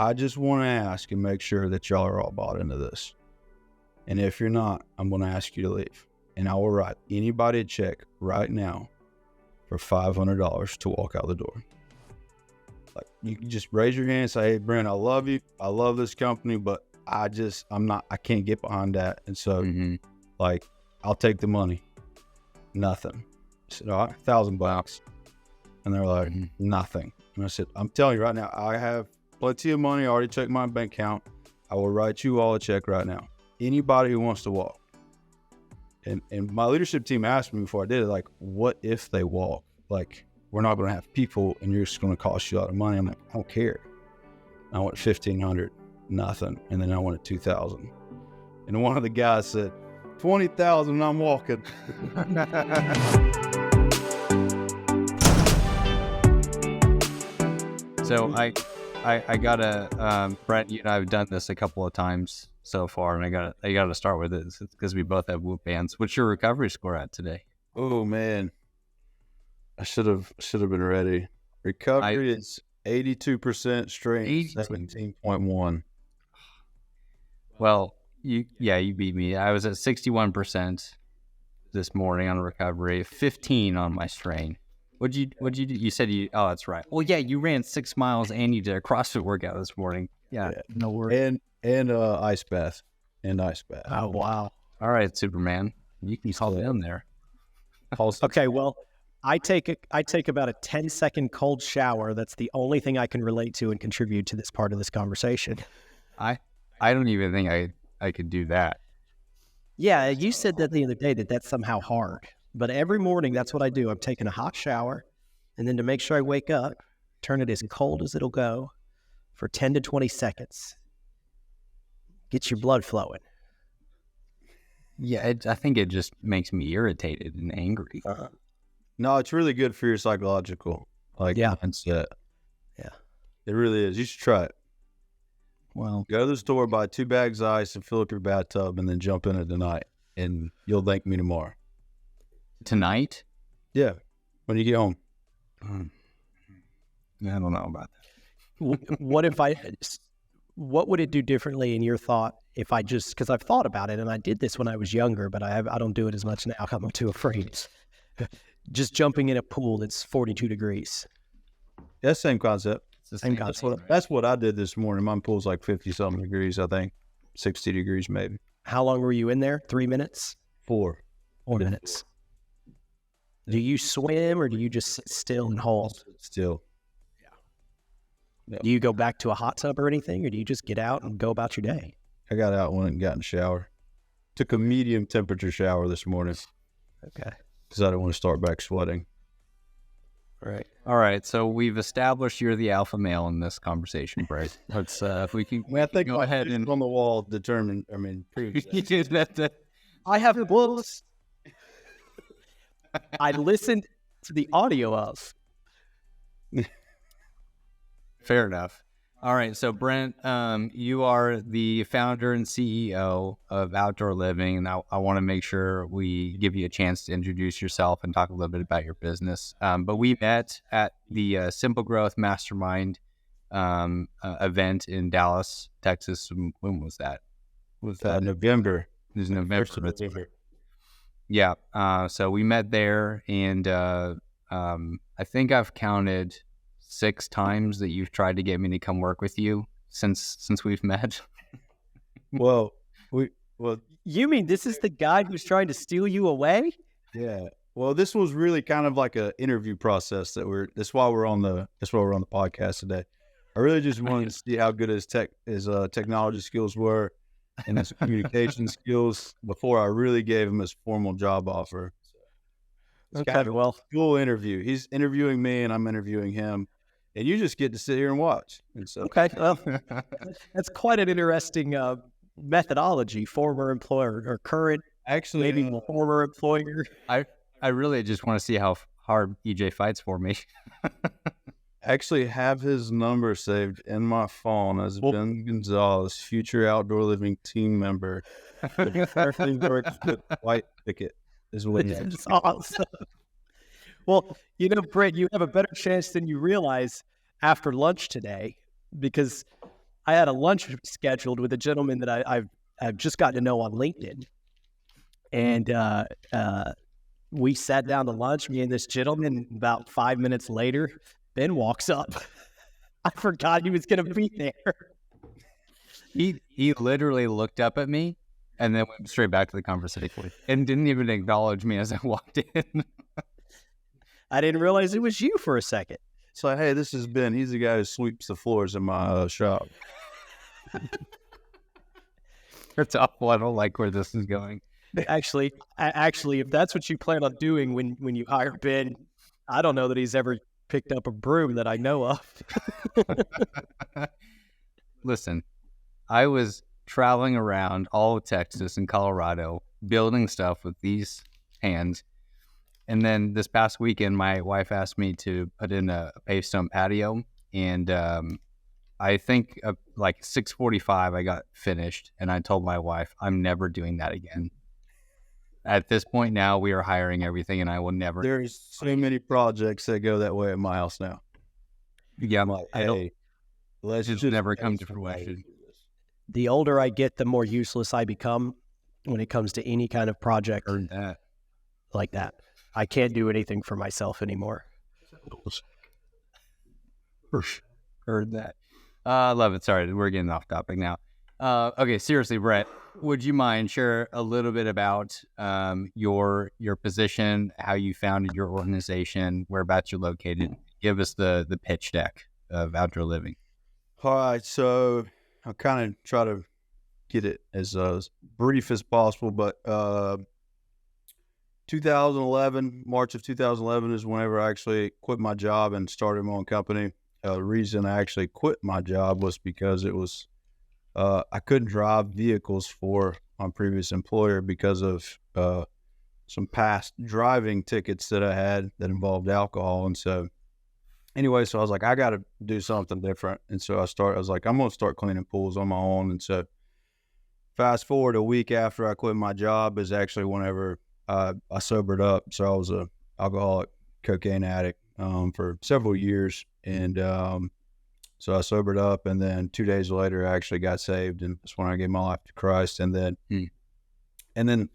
I just want to ask and make sure that y'all are all bought into this. And if you're not, I'm going to ask you to leave. And I will write anybody a check right now for $500 to walk out the door. Like, you can just raise your hand and say, hey, Brent, I love you. I love this company, but I can't get behind that. And so, like, I'll take the money. Nothing. I said, all right, $1,000. And they're like, nothing. And I said, I'm telling you right now, I have plenty of money. I already checked my bank account. I will write you all a check right now. Anybody who wants to walk. And my leadership team asked me before I did it, like, what if they walk? Like, we're not going to have people and you're just going to cost you a lot of money. I'm like, I don't care. I want $1,500, nothing. And then I wanted $2,000. And one of the guys said, $20,000 and I'm walking. So I gotta, Brent, you and I have done this a couple of times so far, and I gotta start with it because we both have Whoop bands. What's your recovery score at today? Oh man, I should have been ready. Recovery is 82%, strength 17.1. Well, you beat me. I was at 61% this morning on recovery, 15 on my strain. What'd you do? You said oh, that's right. Well, yeah, you ran 6 miles and you did a CrossFit workout this morning. Yeah. No worries. And ice bath. Oh, wow. All right, Superman. You can call it in there. Okay, well, I take about a 10-second cold shower. That's the only thing I can relate to and contribute to this part of this conversation. I don't even think I could do that. Yeah, you said that the other day that's somehow hard. But every morning, that's what I do. I'm taking a hot shower, and then to make sure I wake up, turn it as cold as it'll go for 10 to 20 seconds. Get your blood flowing. Yeah, I think it just makes me irritated and angry. No, it's really good for your psychological mindset. Yeah. It really is. You should try it. Well, go to the store, buy 2 bags of ice, and fill up your bathtub, and then jump in it tonight, and you'll thank me tomorrow. Tonight? Yeah, when you get home. I don't know about that. What would it do differently in your thought if I just, because I've thought about it, and I did this when I was younger, but I don't do it as much now. I'm too afraid. Just jumping in a pool that's 42 degrees. That's the same concept. It's the same concept. That's what I did this morning. My pool's like 50-something degrees, I think. 60 degrees maybe. How long were you in there? 3 minutes? 4 minutes. Do you swim or do you just sit still and hold? Still. Yeah. Do you go back to a hot tub or anything, or do you just get out and go about your day? I got out and got in the shower. Took a medium temperature shower this morning. Okay. Because I didn't want to start back sweating. All right. So we've established you're the alpha male in this conversation, Brad. Let's if we can. I think go ahead and on the wall proves that. I have books. I listened to the audio of. Fair enough. All right. So Brent, you are the founder and CEO of Outdoor Living, and I want to make sure we give you a chance to introduce yourself and talk a little bit about your business. But we met at the Simple Growth Mastermind event in Dallas, Texas. When was that? November. It was November. Yeah. So we met there, and I think I've counted 6 times that you've tried to get me to come work with you since we've met. Well, you mean this is the guy who's trying to steal you away? Yeah. Well, this was really kind of like an interview process that's why we're on the podcast today. I really just wanted to see how good his technology skills were and his communication skills before I really gave him his formal job offer. It's kind of a cool interview. He's interviewing me and I'm interviewing him, and you just get to sit here and watch. And so, okay, well, that's quite an interesting methodology. Former employer or current, actually, maybe former employer. I really just want to see how hard EJ fights for me. Actually have his number saved in my phone as Ben Gonzalez, future Outdoor Living team member. White Picket is what he is. Awesome. Well, Brent, you have a better chance than you realize after lunch today, because I had a lunch scheduled with a gentleman that I've just gotten to know on LinkedIn. And we sat down to lunch, me and this gentleman. About 5 minutes later, Ben walks up. I forgot he was going to be there. He literally looked up at me and then went straight back to the conversation and didn't even acknowledge me as I walked in. I didn't realize it was you for a second. It's like, hey, this is Ben. He's the guy who sweeps the floors in my shop. It's awful. I don't like where this is going. Actually, if that's what you plan on doing when you hire Ben, I don't know that he's ever picked up a broom that I know of. Listen, I was traveling around all of Texas and Colorado building stuff with these hands. And then this past weekend, my wife asked me to put in a pavestone patio. And I think like 6:45, I got finished. And I told my wife, I'm never doing that again. At this point now, we are hiring everything, and I will never. There's so many projects that go that way at my house now. Yeah, I'm like, hey, let's just never come to fruition. The older I get, the more useless I become when it comes to any kind of project like that. I can't do anything for myself anymore. Heard that. I love it. Sorry, we're getting off topic now. Okay, seriously, Brett, would you mind share a little bit about your position, how you founded your organization, whereabouts you're located? Give us the pitch deck of outdoor living. All right, so I'll kind of try to get it as brief as possible, but 2011, March of 2011 is whenever I actually quit my job and started my own company. The reason I actually quit my job was because it was I couldn't drive vehicles for my previous employer because of some past driving tickets that I had that involved alcohol. And so anyway, so I was like, I got to do something different. And so I was like, I'm going to start cleaning pools on my own. And so fast forward a week after I quit my job is actually whenever I sobered up. So I was a alcoholic, cocaine addict for several years. And so I sobered up, and then 2 days later, I actually got saved, and that's when I gave my life to Christ. And then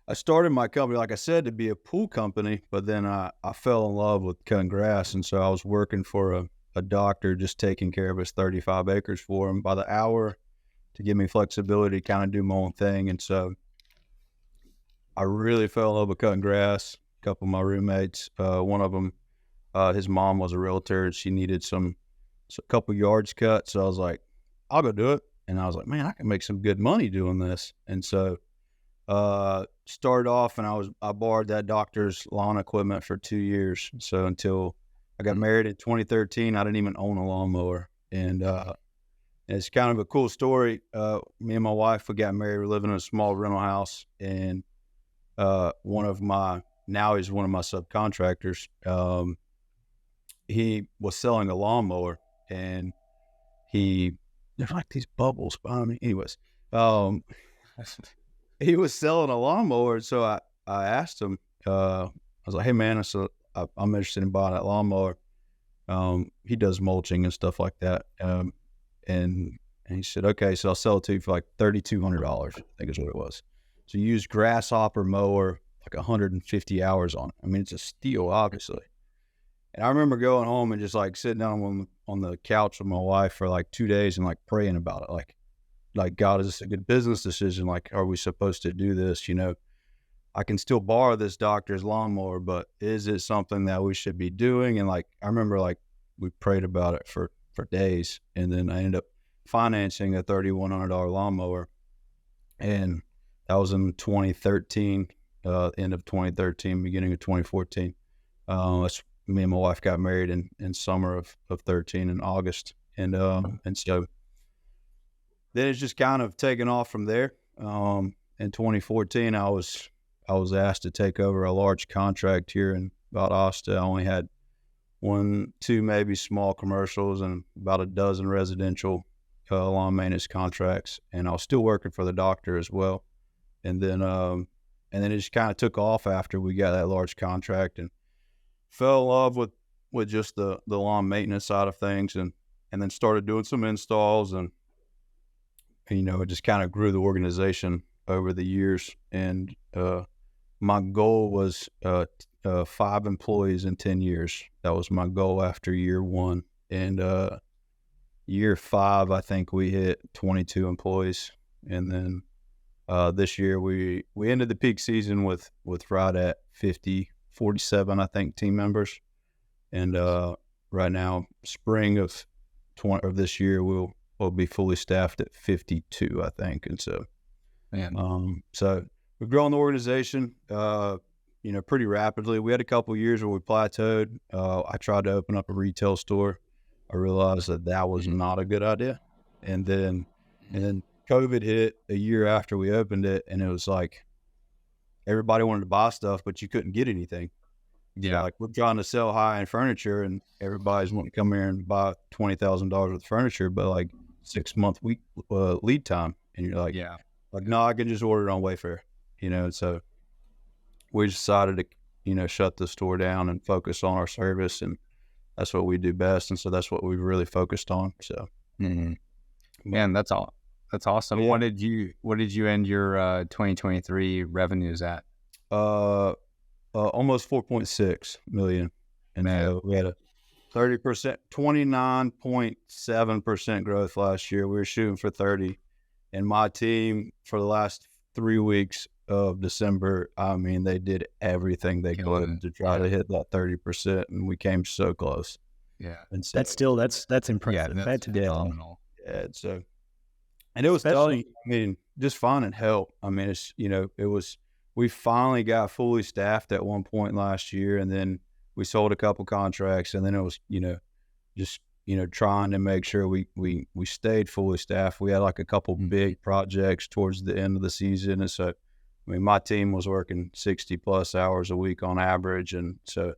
I started my company, like I said, to be a pool company, but then I fell in love with cutting grass, and so I was working for a doctor, just taking care of his 35 acres for him by the hour to give me flexibility to kind of do my own thing. And so I really fell in love with cutting grass. A couple of my roommates, one of them, his mom was a realtor, and she needed a couple yards cut. So I was like, I'll go do it. And I was like, man, I can make some good money doing this. And so started off, and I borrowed that doctor's lawn equipment for 2 years. So until I got married in 2013, I didn't even own a lawnmower. And it's kind of a cool story. Me and my wife, we got married. We're living in a small rental house, and he's one of my subcontractors. He was selling a lawnmower, and there's like these bubbles behind me. Anyways, he was selling a lawnmower. So I asked him, I was like, hey man, I'm interested in buying that lawnmower. He does mulching and stuff like that. And he said, okay, so I'll sell it to you for like $3,200, I think is what it was. So you use grasshopper mower, like 150 hours on it. I mean, it's a steal, obviously. And I remember going home and just like sitting down on the couch with my wife for like 2 days and like praying about it. Like, God, is this a good business decision? Like, are we supposed to do this? You know, I can still borrow this doctor's lawnmower, but is it something that we should be doing? And like, I remember like we prayed about it for days. And then I ended up financing a $3,100 lawnmower. And that was in 2013, end of 2013, beginning of 2014. Me and my wife got married in summer of 13 in August. And so then it's just kind of taken off from there. In 2014, I was asked to take over a large contract here in Valdosta. I only had 1, 2 maybe small commercials and about a dozen residential lawn maintenance contracts. And I was still working for the doctor as well. And then it just kind of took off after we got that large contract, and fell in love with just the lawn maintenance side of things, and then started doing some installs, and it just kind of grew the organization over the years. And my goal was 5 employees in 10 years. That was my goal after year 1. And year 5, I think we hit 22 employees. And then this year we ended the peak season with right at 47, I think, team members. And right now, spring of this year, we'll be fully staffed at 52, I think. And so, so we've grown the organization, pretty rapidly. We had a couple of years where we plateaued. I tried to open up a retail store. I realized that was not a good idea. And then COVID hit a year after we opened it, and it was like everybody wanted to buy stuff, but you couldn't get anything. Yeah. So, like, we're trying to sell high-end furniture, and everybody's wanting to come here and buy $20,000 worth of furniture, but like 6-month lead time. And you're like, no, I can just order it on Wayfair, So we decided to, shut the store down and focus on our service, and that's what we do best. And so that's what we've really focused on. So, man, that's all. That's awesome. Yeah. What did you end your 2023 revenues at? Almost 4.6 million. And we had a 30%, 29.7% growth last year. We were shooting for 30. And my team, for the last 3 weeks of December, I mean, they did everything they could to try to hit that 30%, and we came so close. Yeah. And so, that's impressive. Yeah, that's phenomenal. Yeah, so, and it was tough. I mean, just finding help. I mean, it's, we finally got fully staffed at one point last year, and then we sold a couple contracts, and then it was, just, trying to make sure we stayed fully staffed. We had like a couple big projects towards the end of the season. And so, I mean, my team was working 60 plus hours a week on average. And so,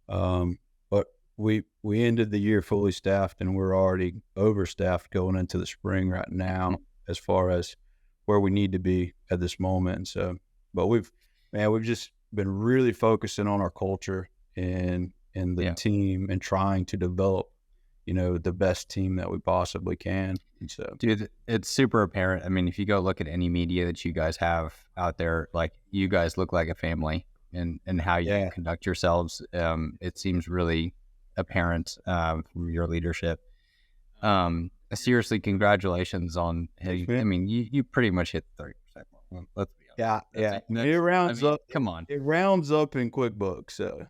but we ended the year fully staffed, and we're already overstaffed going into the spring right now as far as where we need to be at this moment. And so, but we've just been really focusing on our culture and the team, and trying to develop, the best team that we possibly can. And so, dude, it's super apparent. I mean, if you go look at any media that you guys have out there, like, you guys look like a family, and how you conduct yourselves. It seems really apparent from your leadership. Seriously, congratulations on. I mean, you pretty much hit 30%. Let's be honest. Yeah. It rounds up. Come on, it rounds up in QuickBooks. So,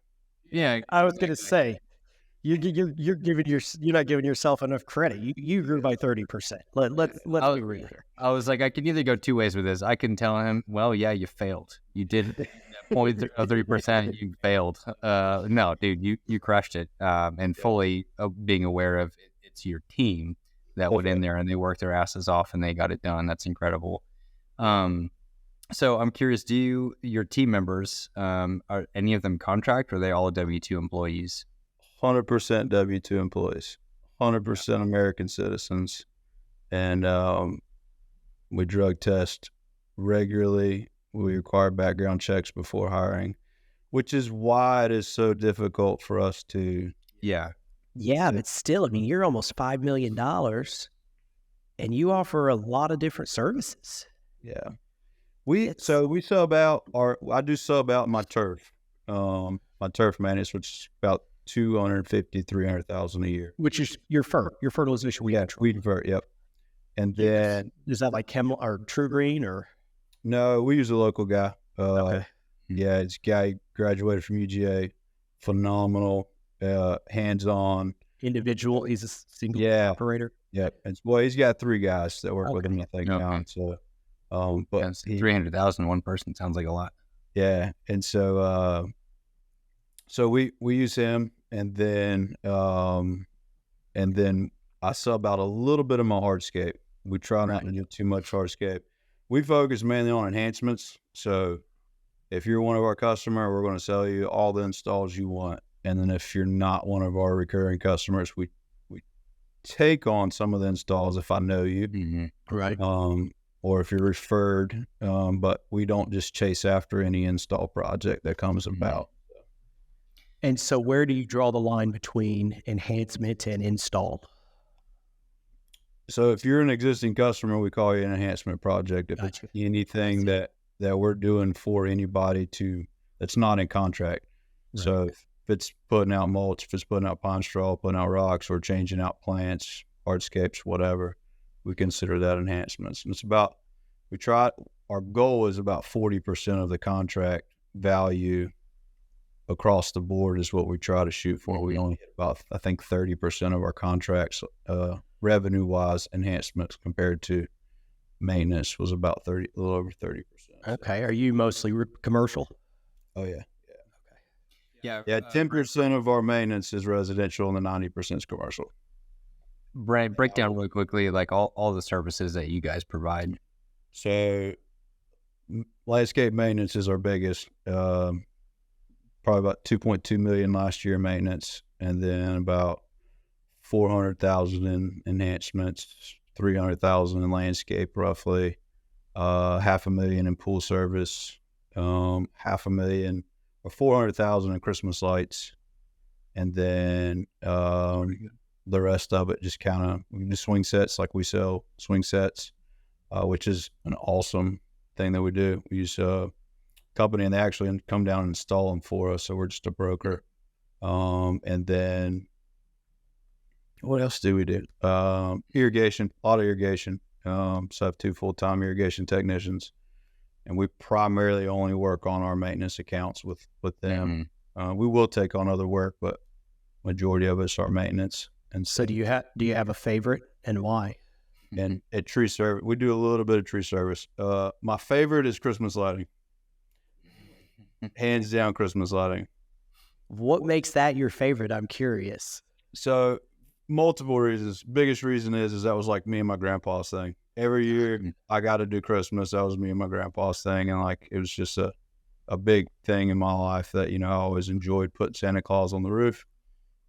yeah, I was going to say, you're not giving yourself enough credit. You grew by 30%. Let's be real here. I was like, I can either go two ways with this. I can tell him, well, yeah, you failed. You did 0.3%. You failed. No, dude, you crushed it. And fully being aware of it's your team that went in there and they worked their asses off and they got it done. That's incredible. So I'm curious, your team members, are any of them contract, or are they all W-2 employees? 100% W-2 employees, 100% American citizens. And we drug test regularly. We require background checks before hiring, which is why it is so difficult for us to. Yeah, but still, I mean, you're almost $5 million, and you offer a lot of different services. Yeah. We sub out I do sub out my turf, my turf maintenance, which is about $250,000-$300,000 a year. Which is your fertilization weed control. Weed convert, yep. And then is that like Chem or True Green, or? No, we use a local guy. Okay. Yeah, it's a guy graduated from UGA, phenomenal, hands-on Individual. He's a single operator. Yeah, he's got 3 guys that work with him, I think, now. So, but $300,000 one person sounds like a lot. Yeah, and so we use him, and then I sub out a little bit of my hardscape. We try not to do too much hardscape. We focus mainly on enhancements. So if you're one of our customer, we're going to sell you all the installs you want. And then if you're not one of our recurring customers, we take on some of the installs if I know you. Mm-hmm. Right. Or if you're referred, but we don't just chase after any install project that comes about. And so where do you draw the line between enhancement and install? So if you're an existing customer, we call you an enhancement project. If Gotcha. it's anything that we're doing for anybody that's not in contract. Right. So if it's putting out mulch, if it's putting out pine straw, putting out rocks, or changing out plants, hardscapes, whatever, we consider that enhancements. And it's about, our goal is about 40% of the contract value across the board is what we try to shoot for. We only hit about, I think, 30% of our contracts, revenue wise, enhancements compared to maintenance was about a little over 30%. Okay. Are you mostly commercial? Oh yeah. Yeah. Yeah. 10% of our maintenance is residential and the 90% is commercial. Brent, break down really quickly, like all the services that you guys provide. So landscape maintenance is our biggest, probably about 2.2 million last year maintenance, and then about 400,000 in enhancements, 300,000 in landscape, roughly, $500,000 in pool service, $500,000 or 400,000 in Christmas lights, and then the rest of it just kind of the swing sets. Like we sell swing sets, which is an awesome thing that we do. We use a company and they actually come down and install them for us. So we're just a broker. And then what else do we do? Irrigation, a lot of irrigation. So I have 2 full-time irrigation technicians, and we primarily only work on our maintenance accounts with them. We will take on other work, but majority of it's our maintenance. And So do you have a favorite and why? And at tree service, we do a little bit of tree service. My favorite is Christmas lighting. Hands down, Christmas lighting. What makes that your favorite? I'm curious. So multiple reasons. Biggest reason is that was like me and my grandpa's thing. Every year I got to do Christmas. That was me and my grandpa's thing. And like, it was just a big thing in my life that, I always enjoyed putting Santa Claus on the roof.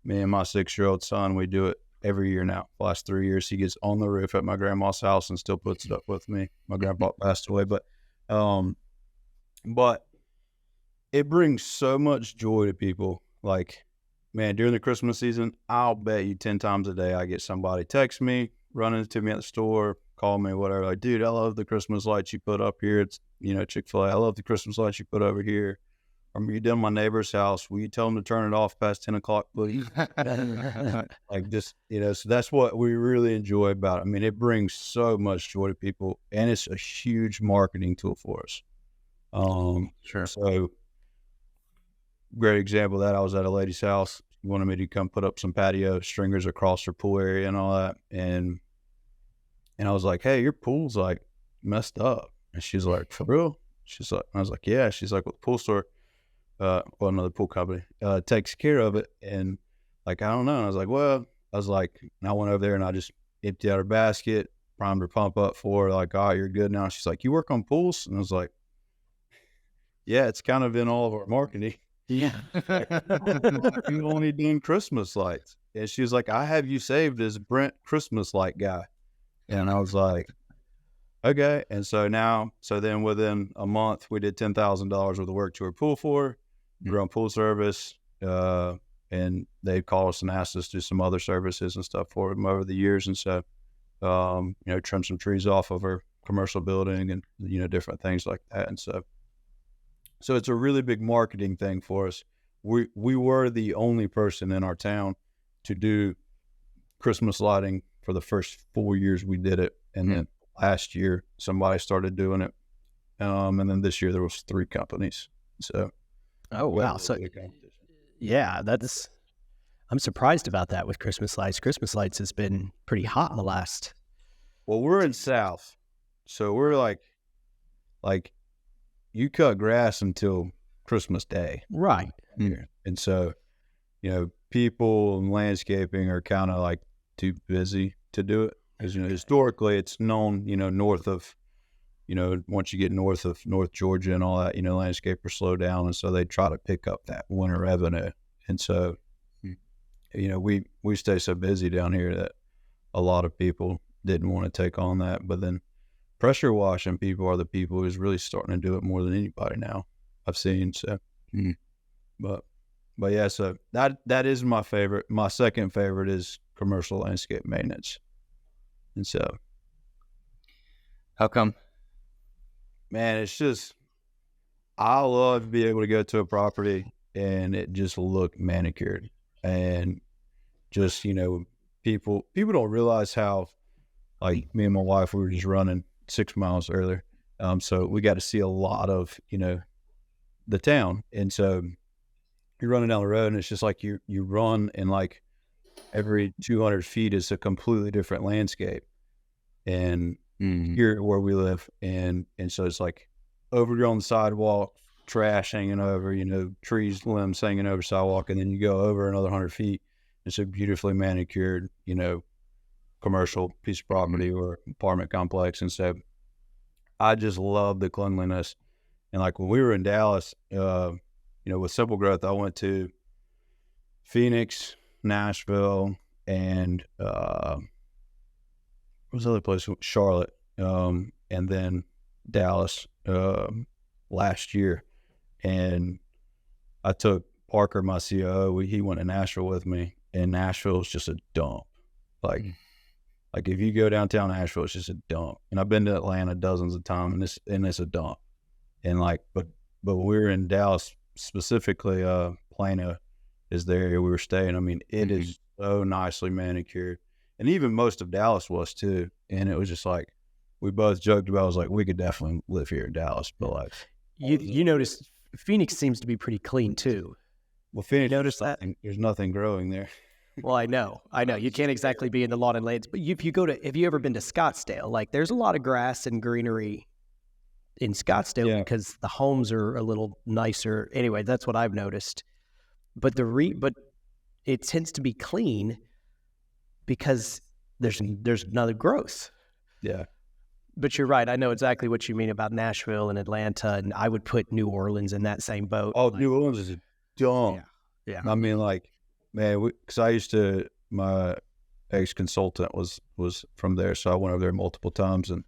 Me and my 6-year-old son, we do it every year now. The last 3 years, he gets on the roof at my grandma's house and still puts it up with me. My grandpa passed away, but it brings so much joy to people. Like, man, during the Christmas season, I'll bet you 10 times a day I get somebody text me, running to me at the store, call me, whatever. Like, dude, I love the Christmas lights you put up here. It's, Chick-fil-A. I love the Christmas lights you put over here. Or you done my neighbor's house. Will you tell them to turn it off past 10 o'clock, please? Like, just, so that's what we really enjoy about it. I mean, it brings so much joy to people, and it's a huge marketing tool for us. Sure. So, great example of that, I was at a lady's house. She wanted me to come put up some patio stringers across her pool area and all that. And I was like, hey, your pool's like messed up. And she's like, for real? She's like, I was like, yeah. She's like, well, the pool store, another pool company, takes care of it. And like, I don't know. And I was like, and I went over there and I just emptied out her basket, primed her pump up for her, like, all right, you're good now. She's like, you work on pools? And I was like, yeah, it's kind of in all of our marketing. Yeah. You only doing Christmas lights. And she was like, I have you saved as Brent Christmas light guy. And I was like, okay. And so then within a month, we did $10,000 worth of work to her pool for her. We're on pool service. And they called us and asked us to do some other services and stuff for them over the years. And so, trim some trees off of her commercial building and, different things like that. And so it's a really big marketing thing for us. We were the only person in our town to do Christmas lighting for the first 4 years we did it. And then last year somebody started doing it. And then this year there was 3 companies. So, oh, wow. So yeah, I'm surprised about that with Christmas lights. Christmas lights has been pretty hot in the last. Well, we're in South. So we're like you cut grass until Christmas Day. Right. Yeah. And so, people and landscaping are kind of like too busy to do it. Because, historically it's known, north of, once you get north of North Georgia and all that, landscapers slow down. And so they try to pick up that winter revenue. And so, we stay so busy down here that a lot of people didn't want to take on that. But then pressure washing people are the people who's really starting to do it more than anybody now I've seen. So, but yeah, so that is my favorite. My second favorite is commercial landscape maintenance. And so, How come? man, it's just, I love to be able to go to a property and it just look manicured, and just, people don't realize how, like, me and my wife, we were just running 6 miles earlier. So we got to see a lot of, the town. And so you're running down the road and it's just like you run, and like every 200 feet is a completely different landscape. And here where we live, and so it's like overgrown sidewalk, trash hanging over, trees, limbs hanging over sidewalk, and then you go over another 100 feet, it's a beautifully manicured, commercial piece of property or apartment complex. And so I just love the cleanliness. And like when we were in Dallas, with Simple Growth, I went to Phoenix, Nashville, and what was the other place? Charlotte, and then Dallas last year. And I took Parker, my COO. He went to Nashville with me, and Nashville is just a dump. Like if you go downtown Nashville, it's just a dump. And I've been to Atlanta dozens of times, and it's a dump. And like, but when we were in Dallas specifically, Plano is the area we were staying. I mean, it is so nicely manicured, and even most of Dallas was too. And it was just like, we both joked about, I was like, we could definitely live here in Dallas, but like, You notice Phoenix seems to be pretty clean too. well, Phoenix, Notice that? there's nothing growing there. Well, I know. You can't exactly be in the lawn and lanes, but have you ever been to Scottsdale? Like, there's a lot of grass and greenery in Scottsdale because the homes are a little nicer. Anyway, that's what I've noticed. But but it tends to be clean because there's another growth. Yeah. But you're right. I know exactly what you mean about Nashville and Atlanta, and I would put New Orleans in that same boat. Oh, New Orleans is a dump. Yeah. I mean, like, man, because my ex-consultant was from there, so I went over there multiple times, and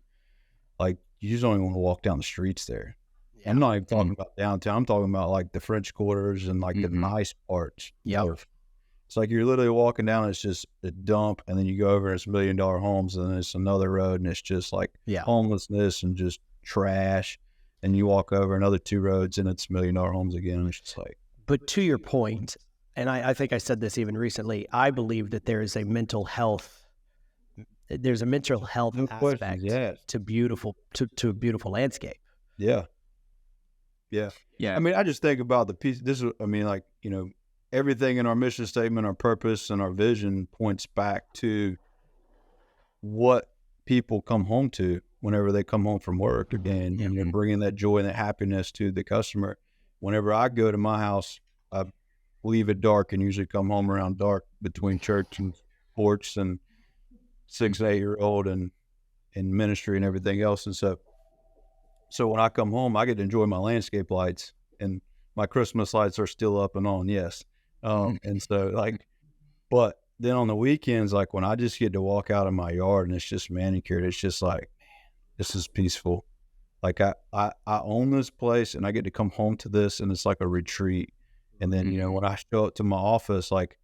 like, you just don't even want to walk down the streets there. Yeah. I'm not even talking about downtown. I'm talking about like the French Quarters and like the nice parts. Yeah. It's like you're literally walking down, it's just a dump, and then you go over and it's $1 million homes, and then it's another road, and it's just like homelessness and just trash. And you walk over another 2 roads and it's $1 million homes again. And it's just like. But to your point, and I think I said this even recently, I believe that there is a mental health. There's a mental health aspect to a beautiful landscape. Yeah. I mean, I just think about the piece. Everything in our mission statement, our purpose, and our vision points back to what people come home to whenever they come home from work again, and they're bringing that joy and that happiness to the customer. Whenever I go to my house, I leave it dark and usually come home around dark between church and porch and 6 and 8 year old and ministry and everything else. And so when I come home, I get to enjoy my landscape lights, and my Christmas lights are still up and on. Yes. And so like, but then on the weekends, like when I just get to walk out of my yard and it's just manicured, it's just like, man, this is peaceful. Like I own this place and I get to come home to this, and it's like a retreat. And then, when I show up to my office, like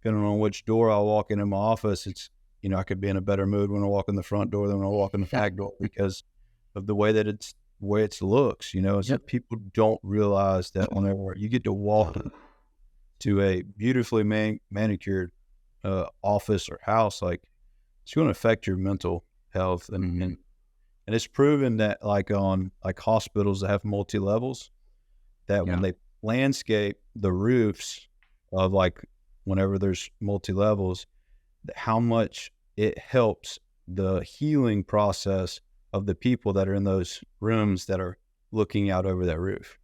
depending on which door I walk in my office, it's, I could be in a better mood when I walk in the front door than when I walk in the back door because of the way that it looks, So people don't realize that whenever you get to walk to a beautifully manicured office or house, like it's going to affect your mental health. And it's proven that like on like hospitals that have multi-levels, that when they landscape the roofs of like whenever there's multi-levels, how much it helps the healing process of the people that are in those rooms that are looking out over that roof.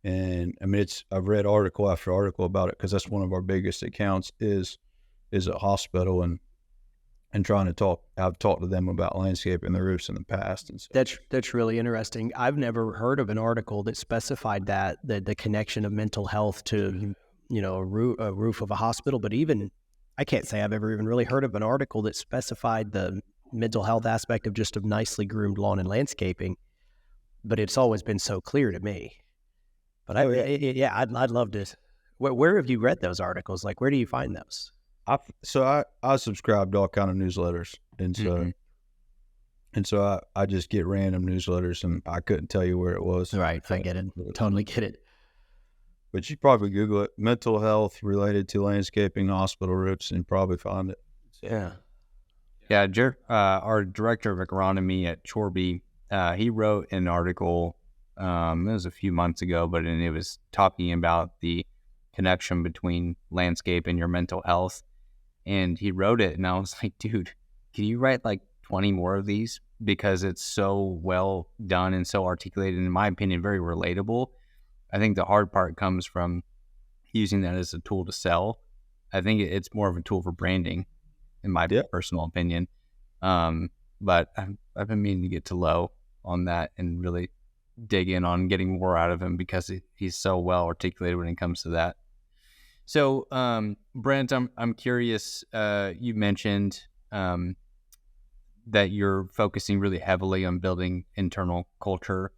And I mean, I've read article after article about it because that's one of our biggest accounts is a hospital, and trying to I've talked to them about landscaping the roofs in the past. And so. That's really interesting. I've never heard of an article that specified that the connection of mental health to, a roof of a hospital, but even I can't say I've ever even really heard of an article that specified the mental health aspect of nicely groomed lawn and landscaping, but it's always been so clear to me. But I'd love to. Where have you read those articles? Like, where do you find those? I subscribe to all kind of newsletters, and so I just get random newsletters, and I couldn't tell you where it was. Right. I get it. Totally get it. But you probably Google it, mental health related to landscaping hospital roofs, and probably find it. Yeah. Yeah, our director of agronomy at Chorby, he wrote an article, it was a few months ago, but it was talking about the connection between landscape and your mental health. And he wrote it, and I was like, dude, can you write like 20 more of these? Because it's so well done and so articulated, and in my opinion, very relatable. I think the hard part comes from using that as a tool to sell. I think it's more of a tool for branding, in my personal opinion. But I've been meaning to get to Lowe on that and really dig in on getting more out of him, because he's so well articulated when it comes to that. So, Brent, I'm curious. You mentioned that you're focusing really heavily on building internal culture.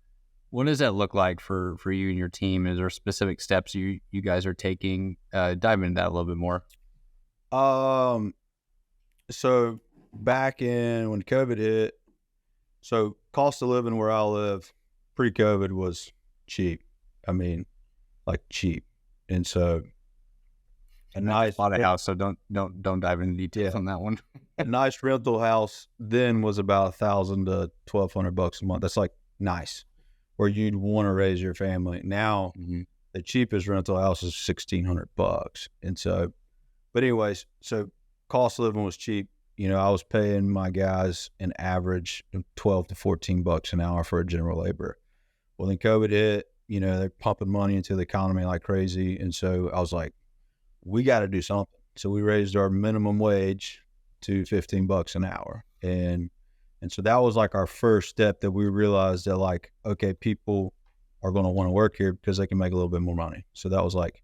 What does that look like for you and your team? Is there specific steps you guys are taking? Dive into that a little bit more. So back in when COVID hit, so cost of living where I live pre-COVID was cheap. I mean, like cheap. And so a nice bought a house, so don't dive into details on that one. A nice rental house then was about $1,000 to $1,200 a month. That's like nice, where you'd want to raise your family. Now the cheapest rental house is $1,600. And so, but anyways, so cost of living was cheap. You know, I was paying my guys an average of $12 to $14 an hour for a general laborer. Well, then COVID hit, you know, they're pumping money into the economy like crazy. And so I was like, we got to do something. So we raised our minimum wage to $15 an hour. And so that was like our first step, that we realized that like, okay, people are going to want to work here because they can make a little bit more money. So that was like,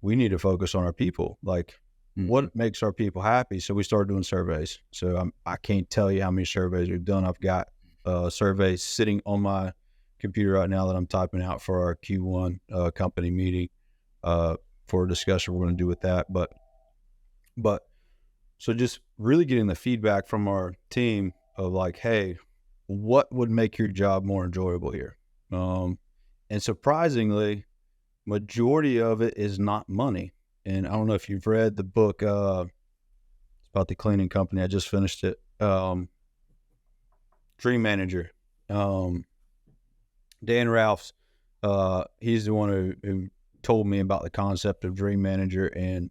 we need to focus on our people. Like, what makes our people happy? So we started doing surveys. So I can't tell you how many surveys we've done. I've got surveys sitting on my computer right now that I'm typing out for our Q1 company meeting for a discussion we're going to do with that. But so just really getting the feedback from our team of like, hey, what would make your job more enjoyable here? And surprisingly, majority of it is not money. And I don't know if you've read the book, it's about the cleaning company. I just finished it. Dream Manager. Dan Ralphs, he's the one who told me about the concept of Dream Manager. And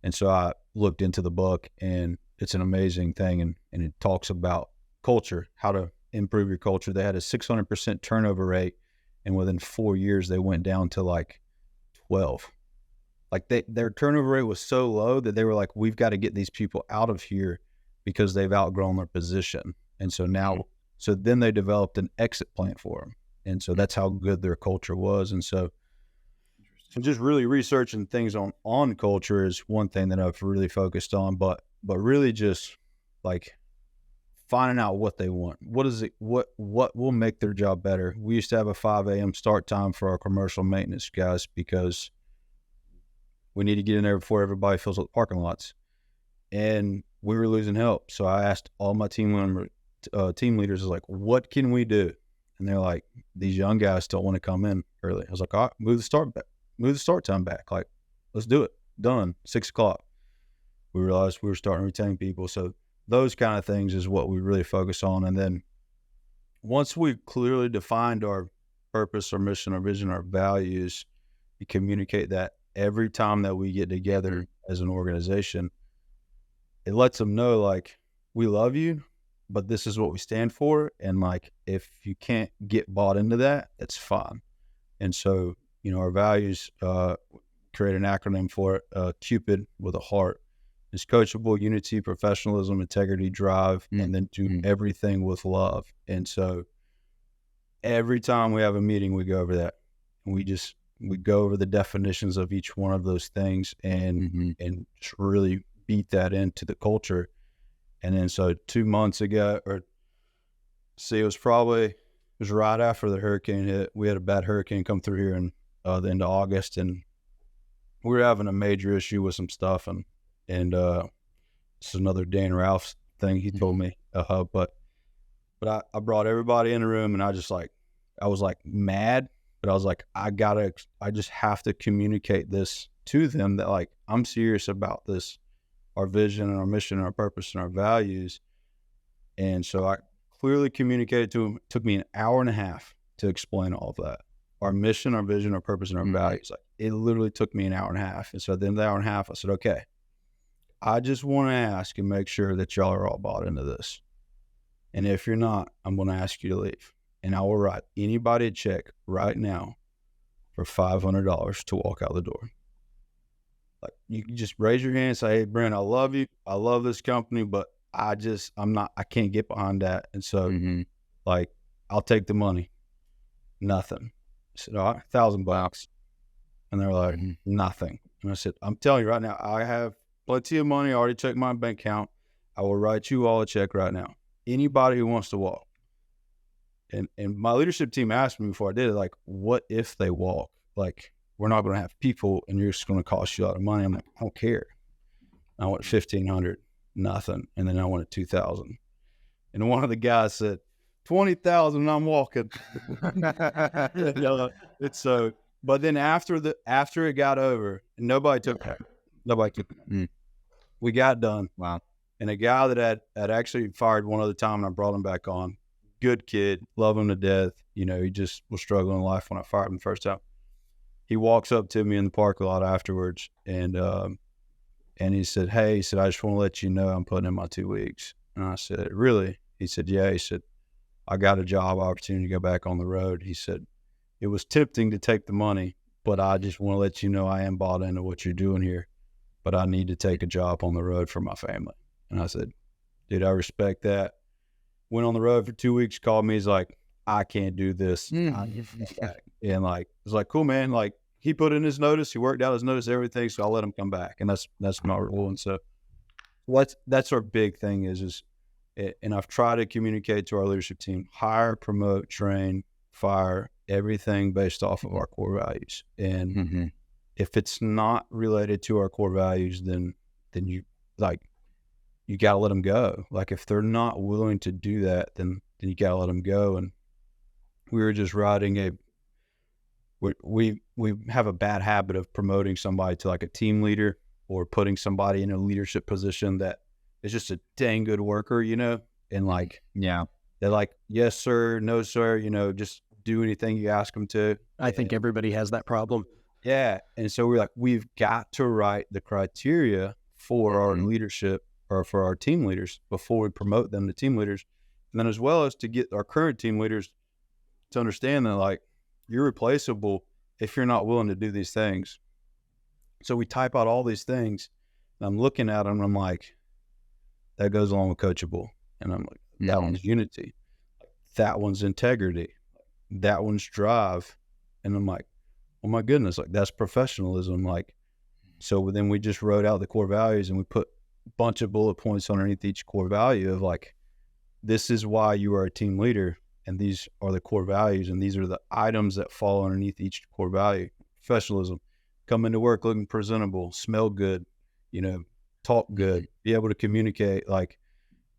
so I looked into the book, and it's an amazing thing. And it talks about culture, how to improve your culture. They had a 600% turnover rate, and within 4 years, they went down to like 12. Like their turnover rate was so low that they were like, we've got to get these people out of here because they've outgrown their position. And so so then they developed an exit plan for them. And so that's how good their culture was. And so just really researching things on culture is one thing that I've really focused on, but really just like finding out what they want. What is it? What will make their job better? We used to have a 5 a.m. start time for our commercial maintenance guys because we need to get in there before everybody fills up the parking lots, and we were losing help. So I asked all my team leaders, like, what can we do? And they're like, these young guys don't want to come in early. I was like, all right, move the start time back. Like, let's do it. Done. 6 o'clock. We realized we were starting to retain people. So those kind of things is what we really focus on. And then once we've clearly defined our purpose, our mission, our vision, our values, we communicate that every time that we get together as an organization. It lets them know, like, we love you, but this is what we stand for. And like, if you can't get bought into that, it's fine. And so, you know, our values, create an acronym for it, CUPID with a heart. It's coachable, unity, professionalism, integrity, drive, and then do everything with love. And so every time we have a meeting, we go over that. And we go over the definitions of each one of those things and just really beat that into the culture. And then so 2 months ago, it was right after the hurricane hit. We had a bad hurricane come through here in the end of August, and we were having a major issue with some stuff. And And this is another Dan Ralph's thing he told me. But I brought everybody in the room, and I was like mad, but I was like, I just have to communicate this to them that like I'm serious about this, our vision and our mission and our purpose and our values. And so I clearly communicated to them. It took me an hour and a half to explain all of that. Our mission, our vision, our purpose, and our values. Like it literally took me an hour and a half. And so at the end of the hour and a half, I said, okay, I just want to ask and make sure that y'all are all bought into this. And if you're not, I'm going to ask you to leave. And I will write anybody a check right now for $500 to walk out the door. Like you can just raise your hand and say, hey, Brent, I love you. I love this company, but I can't get behind that. And so like, I'll take the money. Nothing. I said, all right, $1,000. And they're like, nothing. And I said, I'm telling you right now, I have plenty of money. I already checked my bank account. I will write you all a check right now. Anybody who wants to walk. And my leadership team asked me before I did it, like, what if they walk? Like, we're not going to have people and you're just going to cost you a lot of money. I'm like, I don't care. I want 1,500, nothing. And then I wanted 2,000. And one of the guys said, 20,000 and I'm walking. It's so, but then after it got over, nobody took it. We got done. Wow. And a guy that had actually fired one other time and I brought him back on, good kid, love him to death. You know, he just was struggling in life when I fired him the first time. He walks up to me in the parking lot afterwards and he said, hey, I just want to let you know I'm putting in my 2 weeks. And I said, really? He said, yeah. He said, I got a job opportunity to go back on the road. He said, it was tempting to take the money, but I just want to let you know I am bought into what you're doing here, but I need to take a job on the road for my family. And I said, dude, I respect that. Went on the road for 2 weeks, called me. He's like, I can't do this. And like, it's like, cool, man. Like he put in his notice, he worked out his notice, everything. So I'll let him come back. And that's my rule. And so that's our big thing is and I've tried to communicate to our leadership team, hire, promote, train, fire, everything based off of our core values. And if it's not related to our core values, then you got to let them go. Like if they're not willing to do that, then you got to let them go. And we were just writing we have a bad habit of promoting somebody to like a team leader or putting somebody in a leadership position that is just a dang good worker, you know? And like, yeah, they're like, yes, sir, no, sir, you know, just do anything you ask them to. I think everybody has that problem. Yeah. And so we're like, we've got to write the criteria for our leadership or for our team leaders before we promote them to team leaders. And then as well as to get our current team leaders to understand that like you're replaceable if you're not willing to do these things. So we type out all these things and I'm looking at them and I'm like, that goes along with coachable. And I'm like, that one's unity. That one's integrity. That one's drive. And I'm like, oh my goodness, like that's professionalism. Like, so then we just wrote out the core values and we put a bunch of bullet points underneath each core value of like, this is why you are a team leader. And these are the core values. And these are the items that fall underneath each core value. Professionalism, come into work looking presentable, smell good, you know, talk good, be able to communicate, like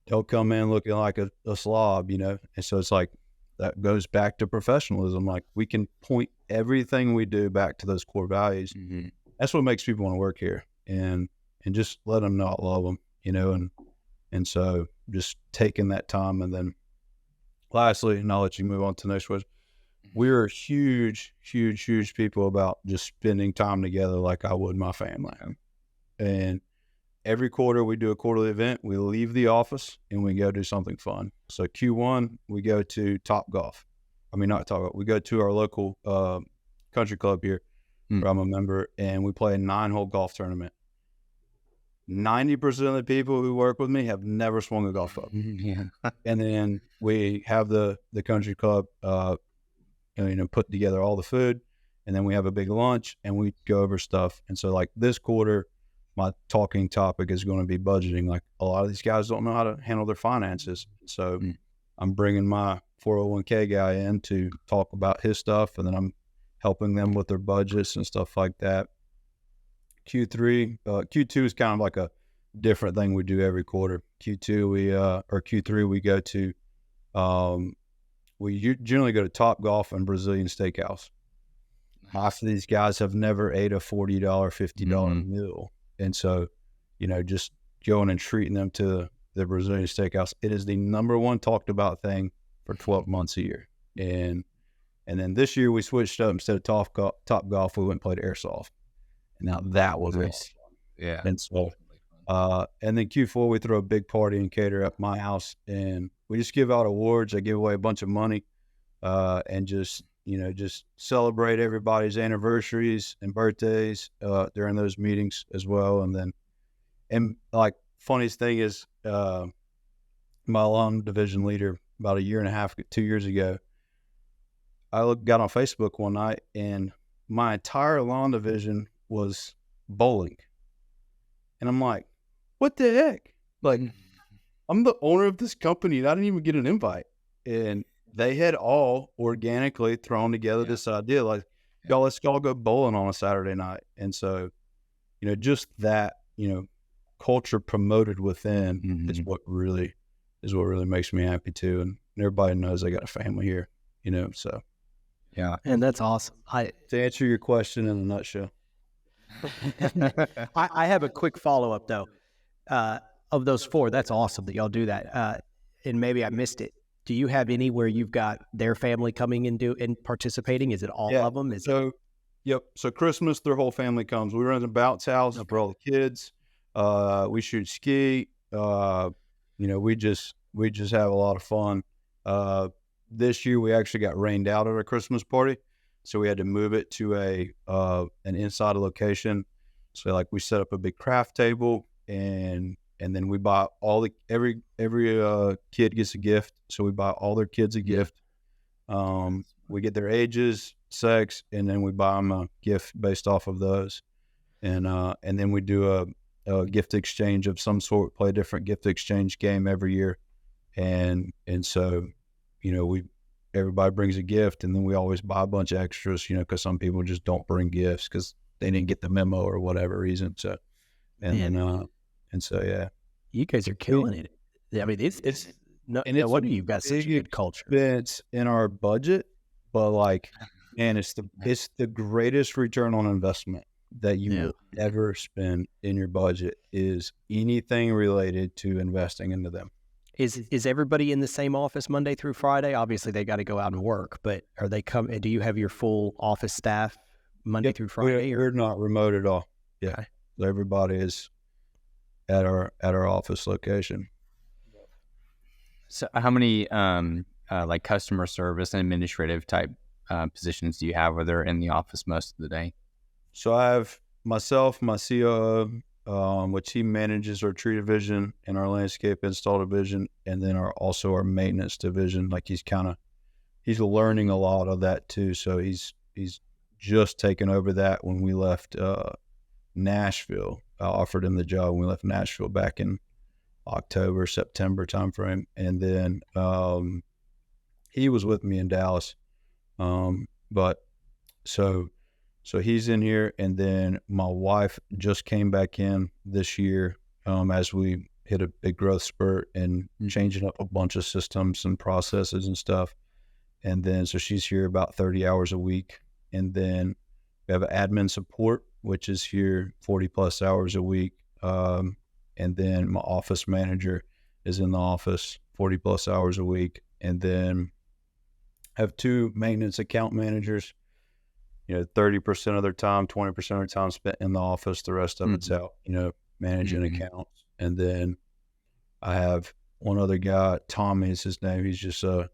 don't come in looking like a slob, you know? And so it's like, that goes back to professionalism. Like we can point everything we do back to those core values. That's what makes people want to work here and just let them know I love them, you know? And so just taking that time. And then lastly, and I'll let you move on to the next question. We're huge people about just spending time together like I would my family. And every quarter we do a quarterly event. We leave the office and we go do something fun. So Q1, we go to Topgolf. I mean, not Topgolf. We go to our local country club here where I'm a member, and we play a 9-hole golf tournament. 90% of the people who work with me have never swung a golf club. And then we have the country club, put together all the food, and then we have a big lunch and we go over stuff. And so like this quarter, my talking topic is going to be budgeting. Like a lot of these guys don't know how to handle their finances. So I'm bringing my 401k guy in to talk about his stuff. And then I'm helping them with their budgets and stuff like that. Q2 is kind of like different thing we do every quarter. Q2 or Q3 we go to generally go to Top Golf and Brazilian Steakhouse. Half of these guys have never ate a $40, $50 meal, and so just going and treating them to the Brazilian Steakhouse. It is the number one talked about thing for 12 months a year, and then this year we switched up. Instead of Top Golf, we went and played airsoft, and now that was nice. Yeah, and so. And then Q4, we throw a big party and cater at my house, and we just give out awards. I give away a bunch of money, and just celebrate everybody's anniversaries and birthdays, during those meetings as well. And like, funniest thing is, my lawn division leader, about a year and a half, 2 years ago, I got on Facebook one night, and my entire lawn division was bowling. And I'm like, what the heck? Like, I'm the owner of this company, and I didn't even get an invite. And they had all organically thrown together this idea, like, y'all, let's all go bowling on a Saturday night. And so, just that, culture promoted within is what really makes me happy too. And everybody knows I got a family here, so. Yeah. And that's awesome. To answer your question in a nutshell. I have a quick follow-up though. Of those four, that's awesome that y'all do that. And maybe I missed it. Do you have any where you've got their family coming and participating? Is it all of them? Yep. So Christmas, their whole family comes. We run a bounce house for all the kids. We shoot ski. We just have a lot of fun. This year we actually got rained out at our Christmas party, so we had to move it to an inside location. So like, we set up a big craft table, and then we buy every kid gets a gift. So we buy all their kids a gift. We get their ages, sex, and then we buy them a gift based off of those. And then we do a gift exchange of some sort, play a different gift exchange game every year. And so, everybody brings a gift, and then we always buy a bunch of extras, because some people just don't bring gifts because they didn't get the memo or whatever reason. So, yeah. You guys are killing it. I mean, it's no wonder you've got such a good culture. It's in our budget, but like, and it's the greatest return on investment that you will ever spend in your budget is anything related to investing into them. Is everybody in the same office Monday through Friday? Obviously, they got to go out and work, but are they do you have your full office staff Monday through Friday? We're not remote at all. Yeah, okay. Everybody is at our office location. So, how many like customer service and administrative type positions do you have where they're in the office most of the day? So I have myself, my COO, which he manages our tree division and our landscape install division, and then also our maintenance division. Like, he's learning a lot of that too. So he's just taken over that when we left Nashville. I offered him the job when we left Nashville back in October, September timeframe. And then he was with me in Dallas. But so he's in here, and then my wife just came back in this year as we hit a big growth spurt and changing up a bunch of systems and processes and stuff. And then so she's here about 30 hours a week. And then we have admin support, which is here 40 plus hours a week. And then my office manager is in the office 40 plus hours a week. And then have two maintenance account managers. 30% of their time, 20% of their time spent in the office. The rest of it's out, managing accounts. And then I have one other guy, Tommy is his name. He's just a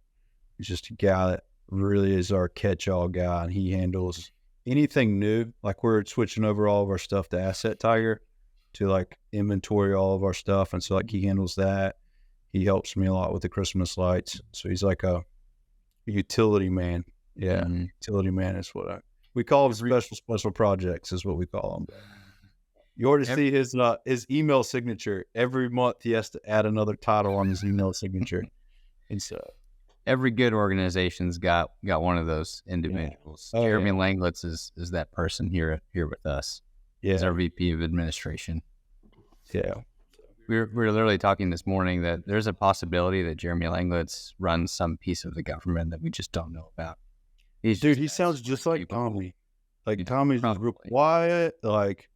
guy that really is our catch-all guy, and he handles anything new. Like, we're switching over all of our stuff to Asset Tiger to like inventory all of our stuff. And so like, he handles that. He helps me a lot with the Christmas lights. So he's like a utility man. Yeah. Utility man is what we call them. Special projects is what we call them. You ought to see his email signature. Every month he has to add another title on his email signature. And so every good organization's got one of those individuals. Yeah. Jeremy Langlitz is that person here with us. Yeah. He's our VP of administration. Yeah. We were literally talking this morning that there's a possibility that Jeremy Langletz runs some piece of the government that we just don't know about. Dude, he sounds just like Tommy. Like Tommy's just real Probably. quiet, like,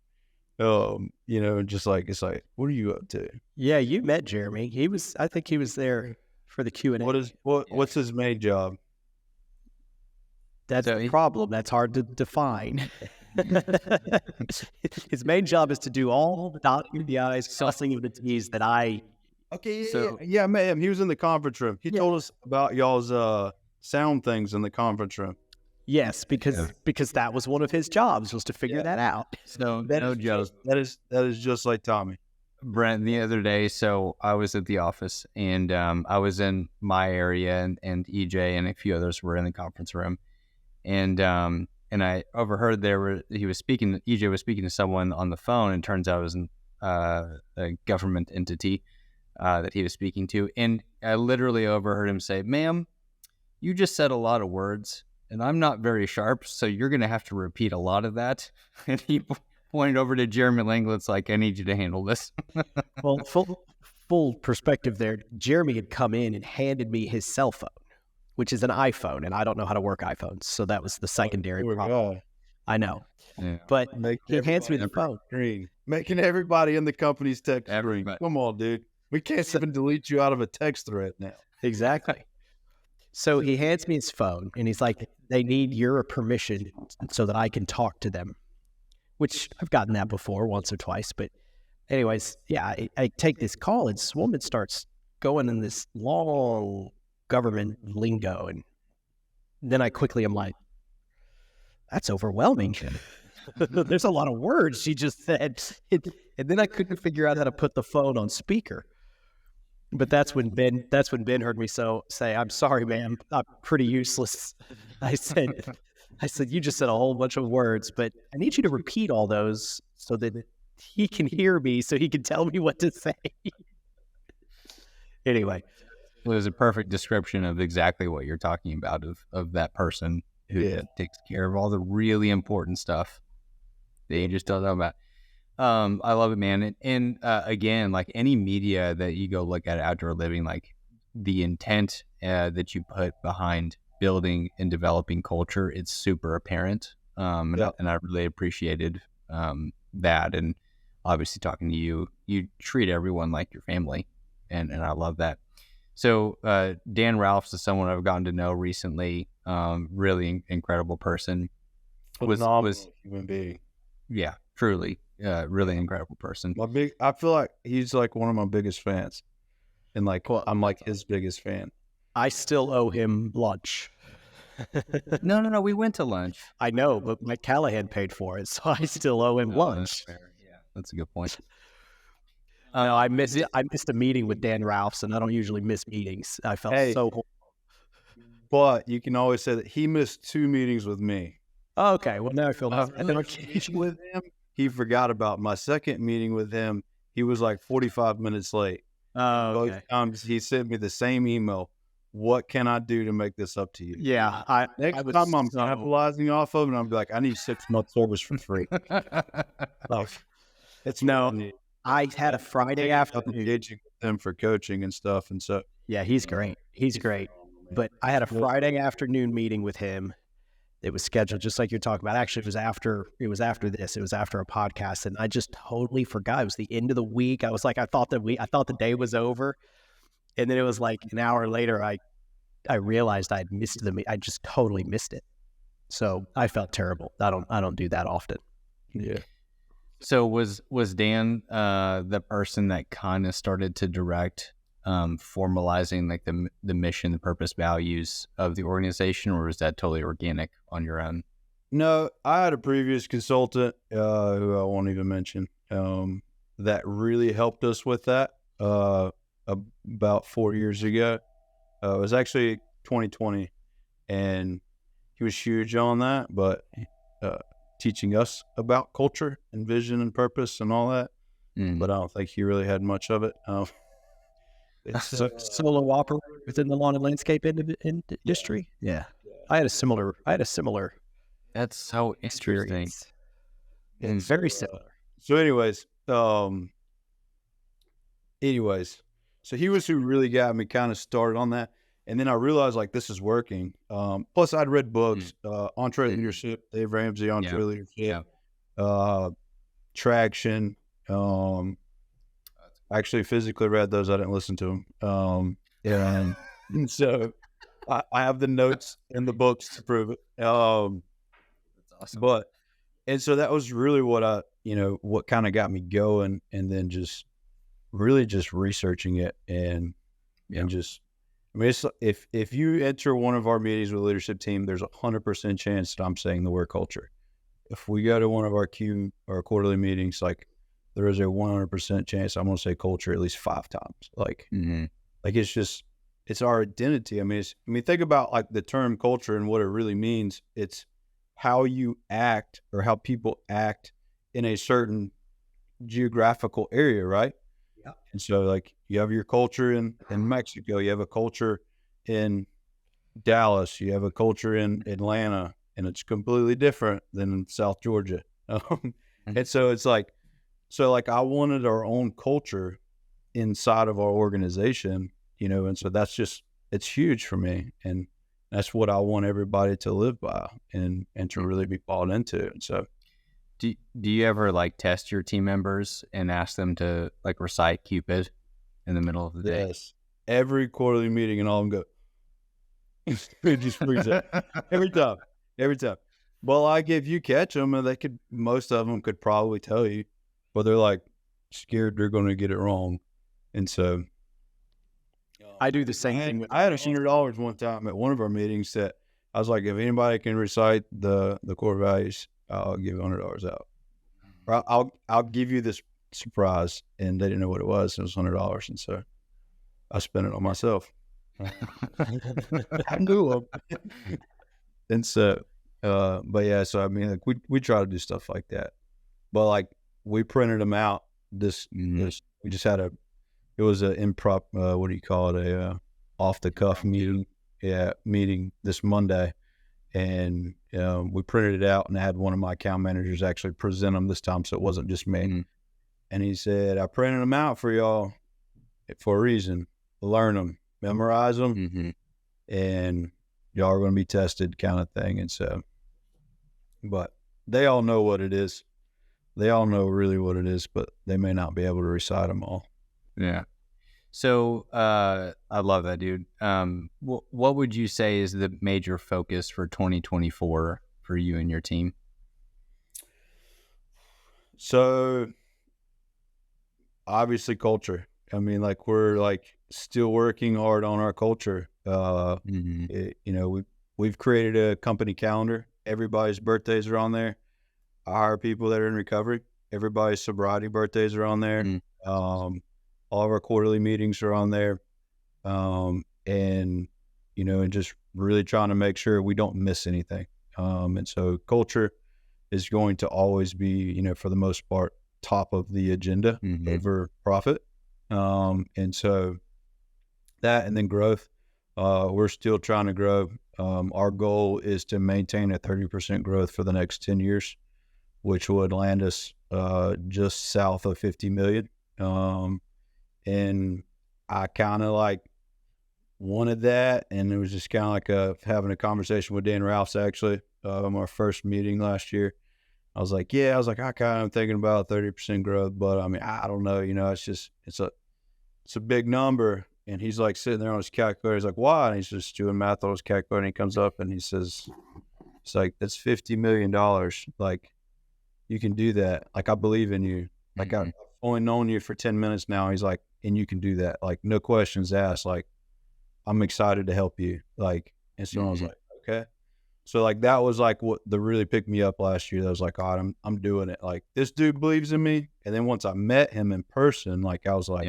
just like, it's like, what are you up to? Yeah, you met Jeremy. I think he was there for the Q&A. What's his main job? That's So the he- problem. That's hard to define. His main job is to do all the dotting of the I's, crossing of the T's that I... Okay, So- I met him. He was in the conference room. He Yeah. told us about y'all's sound things in the conference room. Yes, because that was one of his jobs, was to figure that out. So That no is joke. that is just like Tommy. Brent, the other day, so I was at the office and I was in my area and EJ and a few others were in the conference room. And I overheard EJ was speaking to someone on the phone, and it turns out it was a government entity that he was speaking to. And I literally overheard him say, "Ma'am, you just said a lot of words and I'm not very sharp, so you're going to have to repeat a lot of that." And he pointed over to Jeremy Langletz like, "I need you to handle this." Well, full perspective there. Jeremy had come in and handed me his cell phone, which is an iPhone, and I don't know how to work iPhones, so that was the secondary problem. I know, Yeah. but he hands me the phone. Green, making everybody in the company's text green. Everybody. Come on, dude. We can't even delete you out of a text thread now. Exactly. So he hands me his phone, and he's like, "They need your permission so that I can talk to them," which I've gotten that before once or twice. But anyways, yeah, I take this call, and this woman starts going in this long government lingo, and then I quickly am like, "That's overwhelming." There's a lot of words she just said. And then I couldn't figure out how to put the phone on speaker. But that's when Ben heard me say, "I'm sorry, ma'am, I'm pretty useless." I said, "You just said a whole bunch of words, but I need you to repeat all those so that he can hear me, so he can tell me what to say." Anyway, It was a perfect description of exactly what you're talking about of that person who takes care of all the really important stuff that you just don't know about. I love it, man. And again, like any media that you go look at outdoor living, like the intent that you put behind building and developing culture, it's super apparent. And I really appreciated that. And obviously talking to you, you treat everyone like your family. And I love that. So Dan Ralphs is someone I've gotten to know recently. Really incredible person. Phenomenal human being. Yeah, truly. Really incredible person. I feel like he's like one of my biggest fans, and like I'm like his biggest fan. I still owe him lunch. No. We went to lunch. I know, but Mike Callahan paid for it, so I still owe him lunch. Yeah, that's a good point. No, I missed a meeting with Dan Ralphs, and I don't usually miss meetings. I felt so horrible. But you can always say that he missed 2 meetings with me. Oh, okay, well now I feel With him, he forgot about my second meeting with him. He was like 45 minutes late. Oh, okay. Both times he sent me the same email. What can I do to make this up to you? Yeah, Next time I'm capitalizing off of it, I'm like, I need 6 months service for free. It's no. I had a Friday afternoon. Engaging with him for coaching and stuff, and so Yeah, he's great. He's great. But I had a Friday afternoon meeting with him. It was scheduled just like you're talking about. Actually, it was after this. It was after a podcast, and I just totally forgot. It was the end of the week. I was like, I thought the day was over, and then it was like an hour later. I realized I had missed the meeting. I just totally missed it. So I felt terrible. I don't do that often. yeah. So was Dan the person that kind of started to direct formalizing like the mission, the purpose, values of the organization, or was that totally organic on your own? No, I had a previous consultant who I won't even mention that really helped us with that about 4 years ago. It was actually 2020, and he was huge on that, but teaching us about culture and vision and purpose and all that. But I don't think he really had much of it. It's Solo operator within the lawn and landscape industry. Yeah. I had a similar That's so interesting. experience. And very similar. So anyways, anyways, so he was who really got me kind of started on that. And then I realized like this is working. Plus I'd read books, Entre Leadership, Dave Ramsey, Entre Leadership, Traction. I actually physically read those. I didn't listen to them. And so I have the notes and the books to prove it. That's awesome. And so that was really what what kind of got me going, and then just really just researching it and just, I mean, it's, if you enter one of our meetings with the leadership team, there's 100% chance that I'm saying the word culture. If we go to one of our quarterly meetings, like there is a 100% chance I'm going to say culture at least 5 times. Like, like it's our identity. I mean, think about like the term culture and what it really means. It's how you act or how people act in a certain geographical area, right? Yeah. And so like you have your culture in Mexico, you have a culture in Dallas, you have a culture in Atlanta, and it's completely different than in South Georgia. And so it's like, I wanted our own culture inside of our organization, and so it's huge for me. And that's what I want everybody to live by and to really be bought into. And so, do you ever like test your team members and ask them to like recite Cupid in the middle of the day? Yes, every quarterly meeting, and all of them go. It just freaks out every time. Well, like if you catch them, and most of them could probably tell you, but they're like scared they're going to get it wrong, and so. I do the same thing. I had $100 one time at one of our meetings that I was like, if anybody can recite the core values, I'll give $100 out. Or I'll give you this surprise. And they didn't know what it was. It was $100. And so I spent it on myself. I knew them. And so, but yeah, so I mean, like we try to do stuff like that, but like we printed them out. We just had it was an improv, what do you call it? A off the cuff meeting. Yeah, meeting this Monday, and we printed it out, and I had one of my account managers actually present them this time, so it wasn't just me. And he said, "I printed them out for y'all for a reason. Learn them, memorize them, and y'all are going to be tested," kind of thing. And so, but they all know what it is. They all know really what it is, but they may not be able to recite them all. Yeah. So I love that, dude. What would you say is the major focus for 2024 for you and your team? So obviously culture. I mean, like we're like still working hard on our culture. We've created a company calendar. Everybody's birthdays are on there. I hire people that are in recovery. Everybody's sobriety birthdays are on there. All of our quarterly meetings are on there. And just really trying to make sure we don't miss anything. And so culture is going to always be, for the most part, top of the agenda over profit. And so that, and then growth, we're still trying to grow. Our goal is to maintain a 30% growth for the next 10 years, which would land us just south of 50 million. And I kind of like wanted that, and it was just kind of like having a conversation with Dan Ralphs actually on our first meeting last year. I was like, I kind of thinking about 30% growth, but I mean, I don't know, it's a big number. And he's like sitting there on his calculator. He's like, why? And he's just doing math on his calculator, and he comes up and he says, it's like, that's $50 million. Like, you can do that. Like, I believe in you. Like, I've only known you for 10 minutes now. He's like, and you can do that. Like, no questions asked. Like, I'm excited to help you. Like, and so I was like, okay. So like, that was like what really picked me up last year. That was like, God, I'm doing it. Like, this dude believes in me. And then once I met him in person, like, I was like,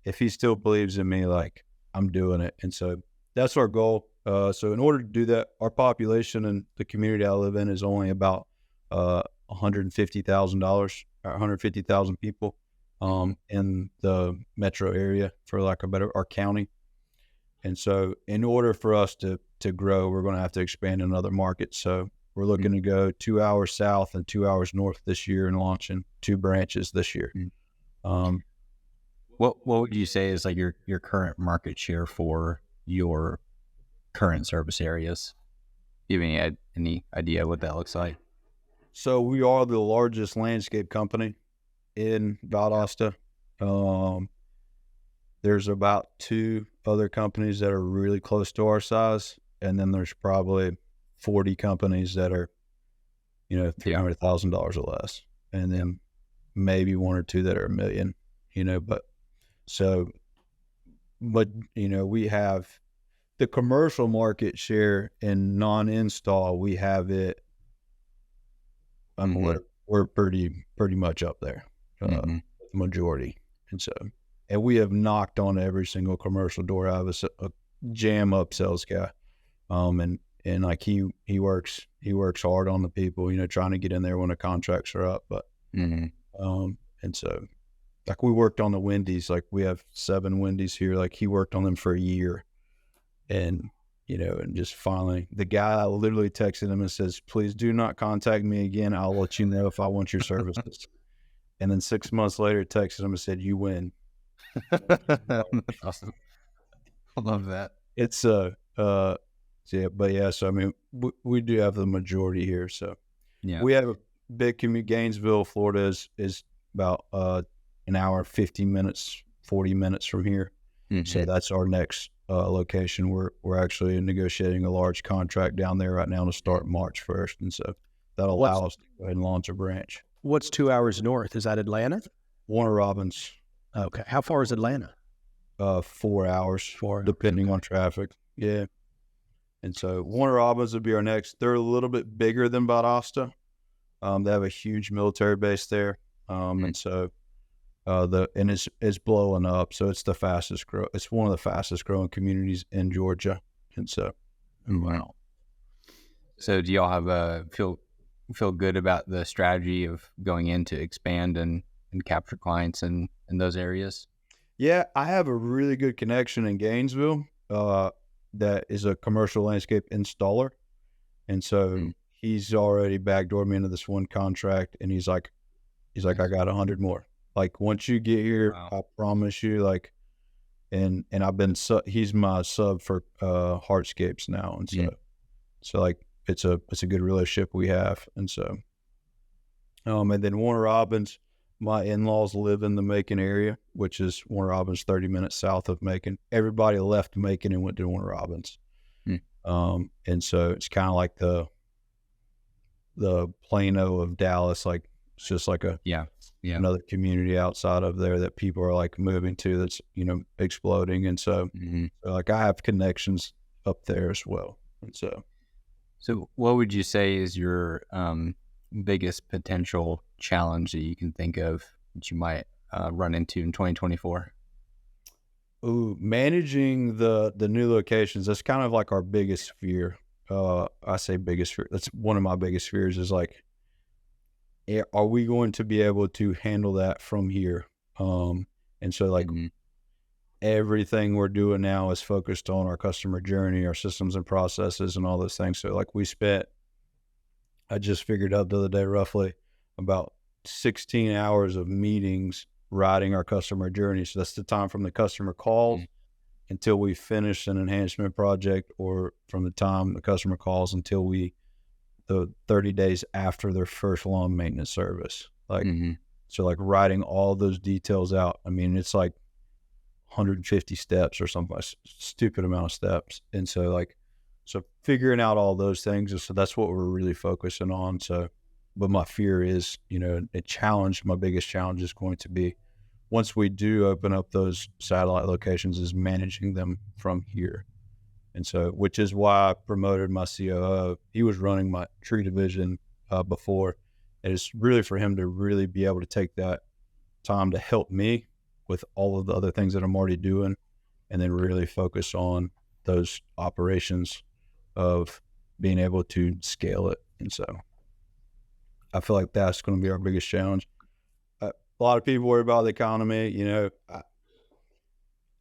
if he still believes in me, like, I'm doing it. And so that's our goal. So in order to do that, our population and the community I live in is only about $150,000 people in the metro area, for lack of a better, our county. And so in order for us to grow, we're going to have to expand in other markets. So we're looking to go 2 hours south and 2 hours north this year, and launching 2 branches this year. What would you say is like your current market share for your current service areas? Do you have any idea what that looks like? So we are the largest landscape company in Valdosta. There's about 2 other companies that are really close to our size, and then there's probably 40 companies that are, $300,000 or less, and then maybe 1 or 2 that are $1 million. We have the commercial market share in non-install. We have it. We're pretty much up there, the majority, and we have knocked on every single commercial door. I was a jam up sales guy, and like he works hard on the people, trying to get in there when the contracts are up. But and so, like, we worked on the Wendy's. Like, we have 7 Wendy's here. Like, he worked on them for a year, and and just finally, the guy literally texted him and says, "Please do not contact me again. I'll let you know if I want your services." And then 6 months later, texted him and said, "You win." Awesome. I love that. It's but yeah. So I mean, we do have the majority here. So yeah, we have a big community. Gainesville, Florida is about an hour, 50 minutes, 40 minutes from here. So that's our next location. We're actually negotiating a large contract down there right now to start March 1st, and so that'll allow us to go ahead and launch a branch. What's 2 hours north? Is that Atlanta? Warner Robins. Okay. How far is Atlanta? 4 hours, depending on traffic. Yeah. And so Warner Robins would be our next. They're a little bit bigger than Valdosta. They have a huge military base there, and so it's blowing up. So it's it's one of the fastest growing communities in Georgia, and so wow. So do y'all have feel good about the strategy of going in to expand and capture clients in those areas? Yeah, I have a really good connection in Gainesville that is a commercial landscape installer. And so he's already backdoored me into this one contract, and he's like, I got 100 more. Like, once you get here, wow, I promise you, like, and I've been, he's my sub for hardscapes now. And so, so like, it's a good relationship we have. And so, and then Warner Robins, my in-laws live in the Macon area, which is Warner Robins, 30 minutes south of Macon. Everybody left Macon and went to Warner Robins. And so it's kind of like the Plano of Dallas. Like, it's just like another community outside of there that people are like moving to, that's, exploding. And so, so like, I have connections up there as well. And so what would you say is your biggest potential challenge that you can think of that you might run into in 2024? Managing the new locations. That's kind of like our biggest fear. I say biggest fear. That's one of my biggest fears, is like, are we going to be able to handle that from here? And so, like, everything we're doing now is focused on our customer journey, our systems and processes, and all those things. So, like, I just figured out the other day, roughly about 16 hours of meetings writing our customer journey. So that's the time from the customer calls until we finish an enhancement project, or from the time the customer calls until the 30 days after their first lawn maintenance service. Like, so like, writing all those details out. I mean, it's like 150 steps or something, like stupid amount of steps. And so, like, so figuring out all those things, so that's what we're really focusing on. So, but my fear is, my biggest challenge is going to be, once we do open up those satellite locations, is managing them from here. And so, which is why I promoted my COO. He was running my tree division before. And it's really for him to really be able to take that time to help me with all of the other things that I'm already doing, and then really focus on those operations of being able to scale it. And so I feel like that's going to be our biggest challenge. A lot of people worry about the economy.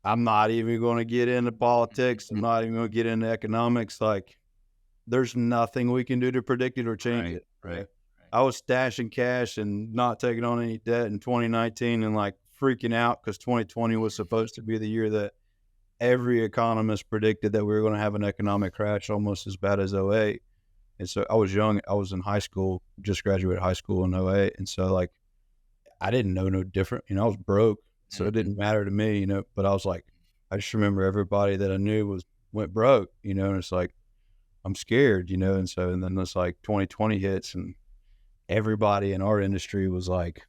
I'm not even going to get into politics. I'm not even going to get into economics. Like, there's nothing we can do to predict it or change it. Right. I was stashing cash and not taking on any debt in 2019, and like freaking out because 2020 was supposed to be the year that every economist predicted that we were going to have an economic crash almost as bad as '08. And so I was young. I was in high school, just graduated high school in '08. And so, like, I didn't know no different. I was broke, so it didn't matter to me, But I was like, I just remember everybody that I knew went broke, and it's like, I'm scared, And so, and then it's like 2020 hits, and everybody in our industry was like,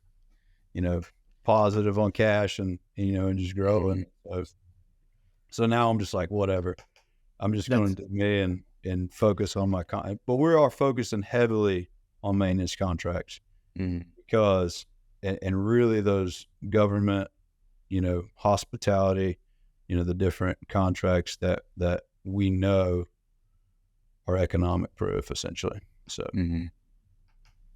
positive on cash and and just growing. So now I'm just like, whatever. I'm just going to do me and focus on my but we are focusing heavily on maintenance contracts because and really those government, hospitality, the different contracts that we know are economic proof essentially. So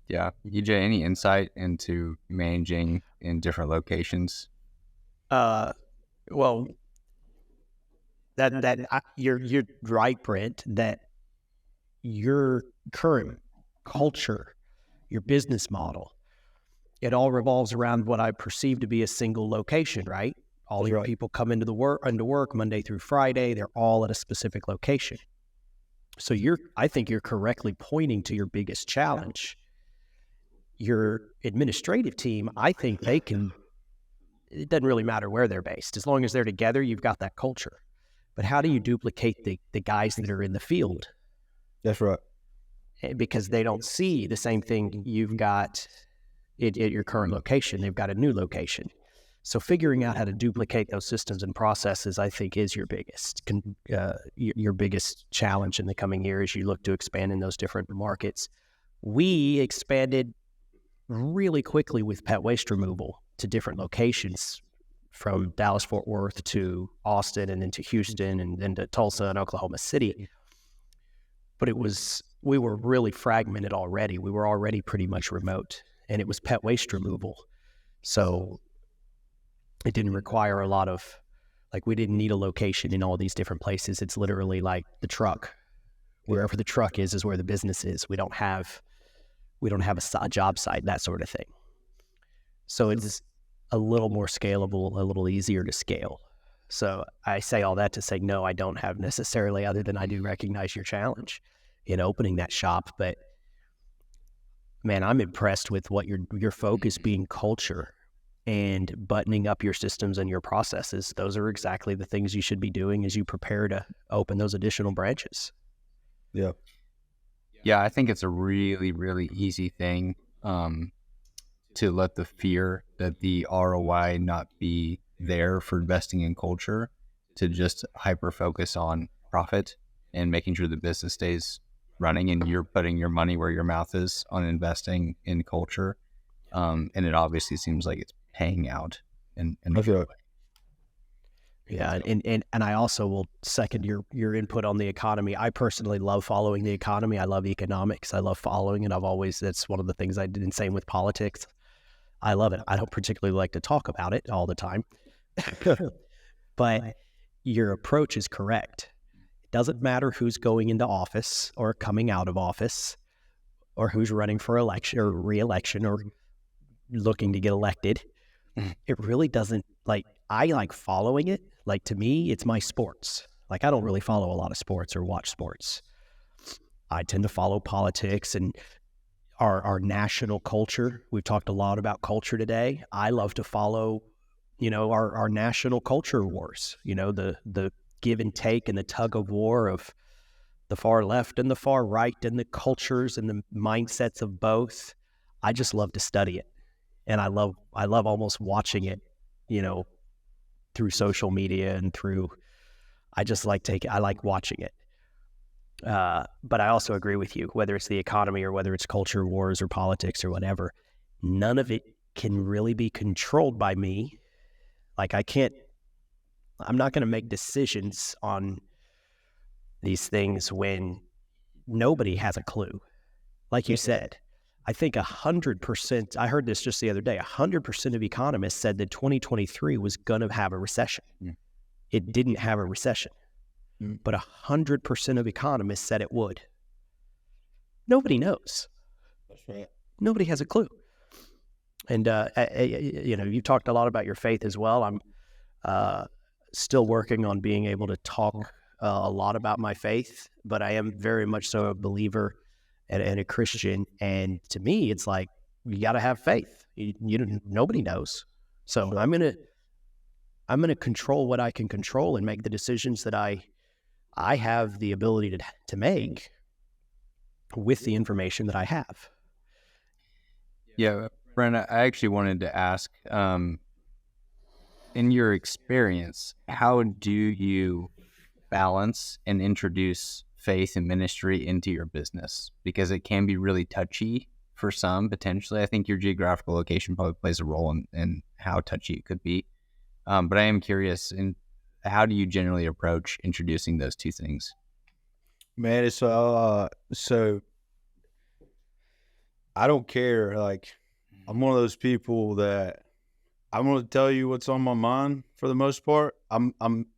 yeah. EJ, any insight into managing in different locations? Well, you're right, Brent, that your current culture, your business model, it all revolves around what I perceive to be a single location, right? All your people come into work Monday through Friday. They're all at a specific location. So I think you're correctly pointing to your biggest challenge. Your administrative team, I think it doesn't really matter where they're based. As long as they're together, you've got that culture. But how do you duplicate the guys that are in the field? That's right. Because they don't see the same thing you've got at your current location. They've got a new location. So figuring out how to duplicate those systems and processes, I think, is your biggest challenge in the coming year as you look to expand in those different markets. We expanded really quickly with pet waste removal to different locations, from Dallas, Fort Worth to Austin, and then to Houston, and then to Tulsa and Oklahoma City. But we were really fragmented already. We were already pretty much remote, and it was pet waste removal. So it didn't require a lot of, we didn't need a location in all these different places. It's literally like the truck. Wherever the truck is where the business is. We don't have a job site, that sort of thing. So it's a little more scalable, a little easier to scale. So I say all that to say, no, I don't have necessarily, other than I do recognize your challenge in opening that shop. But man, I'm impressed with what your focus being culture and buttoning up your systems and your processes. Those are exactly the things you should be doing as you prepare to open those additional branches. Yeah. Yeah, I think it's a really, really easy thing to let the fear that the ROI not be there for investing in culture, to just hyper focus on profit and making sure the business stays running, and you're putting your money where your mouth is on investing in culture. And it obviously seems like it's paying out. Yeah, and I also will second your input on the economy. I personally love following the economy. I love economics. I love following it. That's one of the things I did, and same with politics. I love it. I don't particularly like to talk about it all the time. But your approach is correct. It doesn't matter who's going into office or coming out of office, or who's running for election or re-election or looking to get elected. It really doesn't, I like following it. To me, it's my sports. I don't really follow a lot of sports or watch sports. I tend to follow politics and our national culture. We've talked a lot about culture today. I love to follow, our national culture wars, the give and take and the tug of war of the far left and the far right and the cultures and the mindsets of both. I just love to study it. And I love almost watching it, through social media and I like watching it. But I also agree with you, whether it's the economy or whether it's culture wars or politics or whatever, none of it can really be controlled by me. I'm not going to make decisions on these things when nobody has a clue. Like you said, I think 100%, I heard this just the other day, 100% of economists said that 2023 was going to have a recession. It didn't have a recession. But 100% of economists said it would. Nobody knows. That's right. Nobody has a clue. And, you talked a lot about your faith as well. I'm still working on being able to talk a lot about my faith, but I am very much so a believer and a Christian. And to me, it's like, you got to have faith. Nobody knows. So I'm going to control what I can control and make the decisions that I have the ability to make with the information that I have. Yeah, Brent, I actually wanted to ask, in your experience, how do you balance and introduce faith and ministry into your business? Because it can be really touchy for some, potentially. I think your geographical location probably plays a role in how touchy it could be. But I am curious, how do you generally approach introducing those two things? Man, it's so I don't care. Like, I'm one of those people that I'm going to tell you what's on my mind for the most part. I'm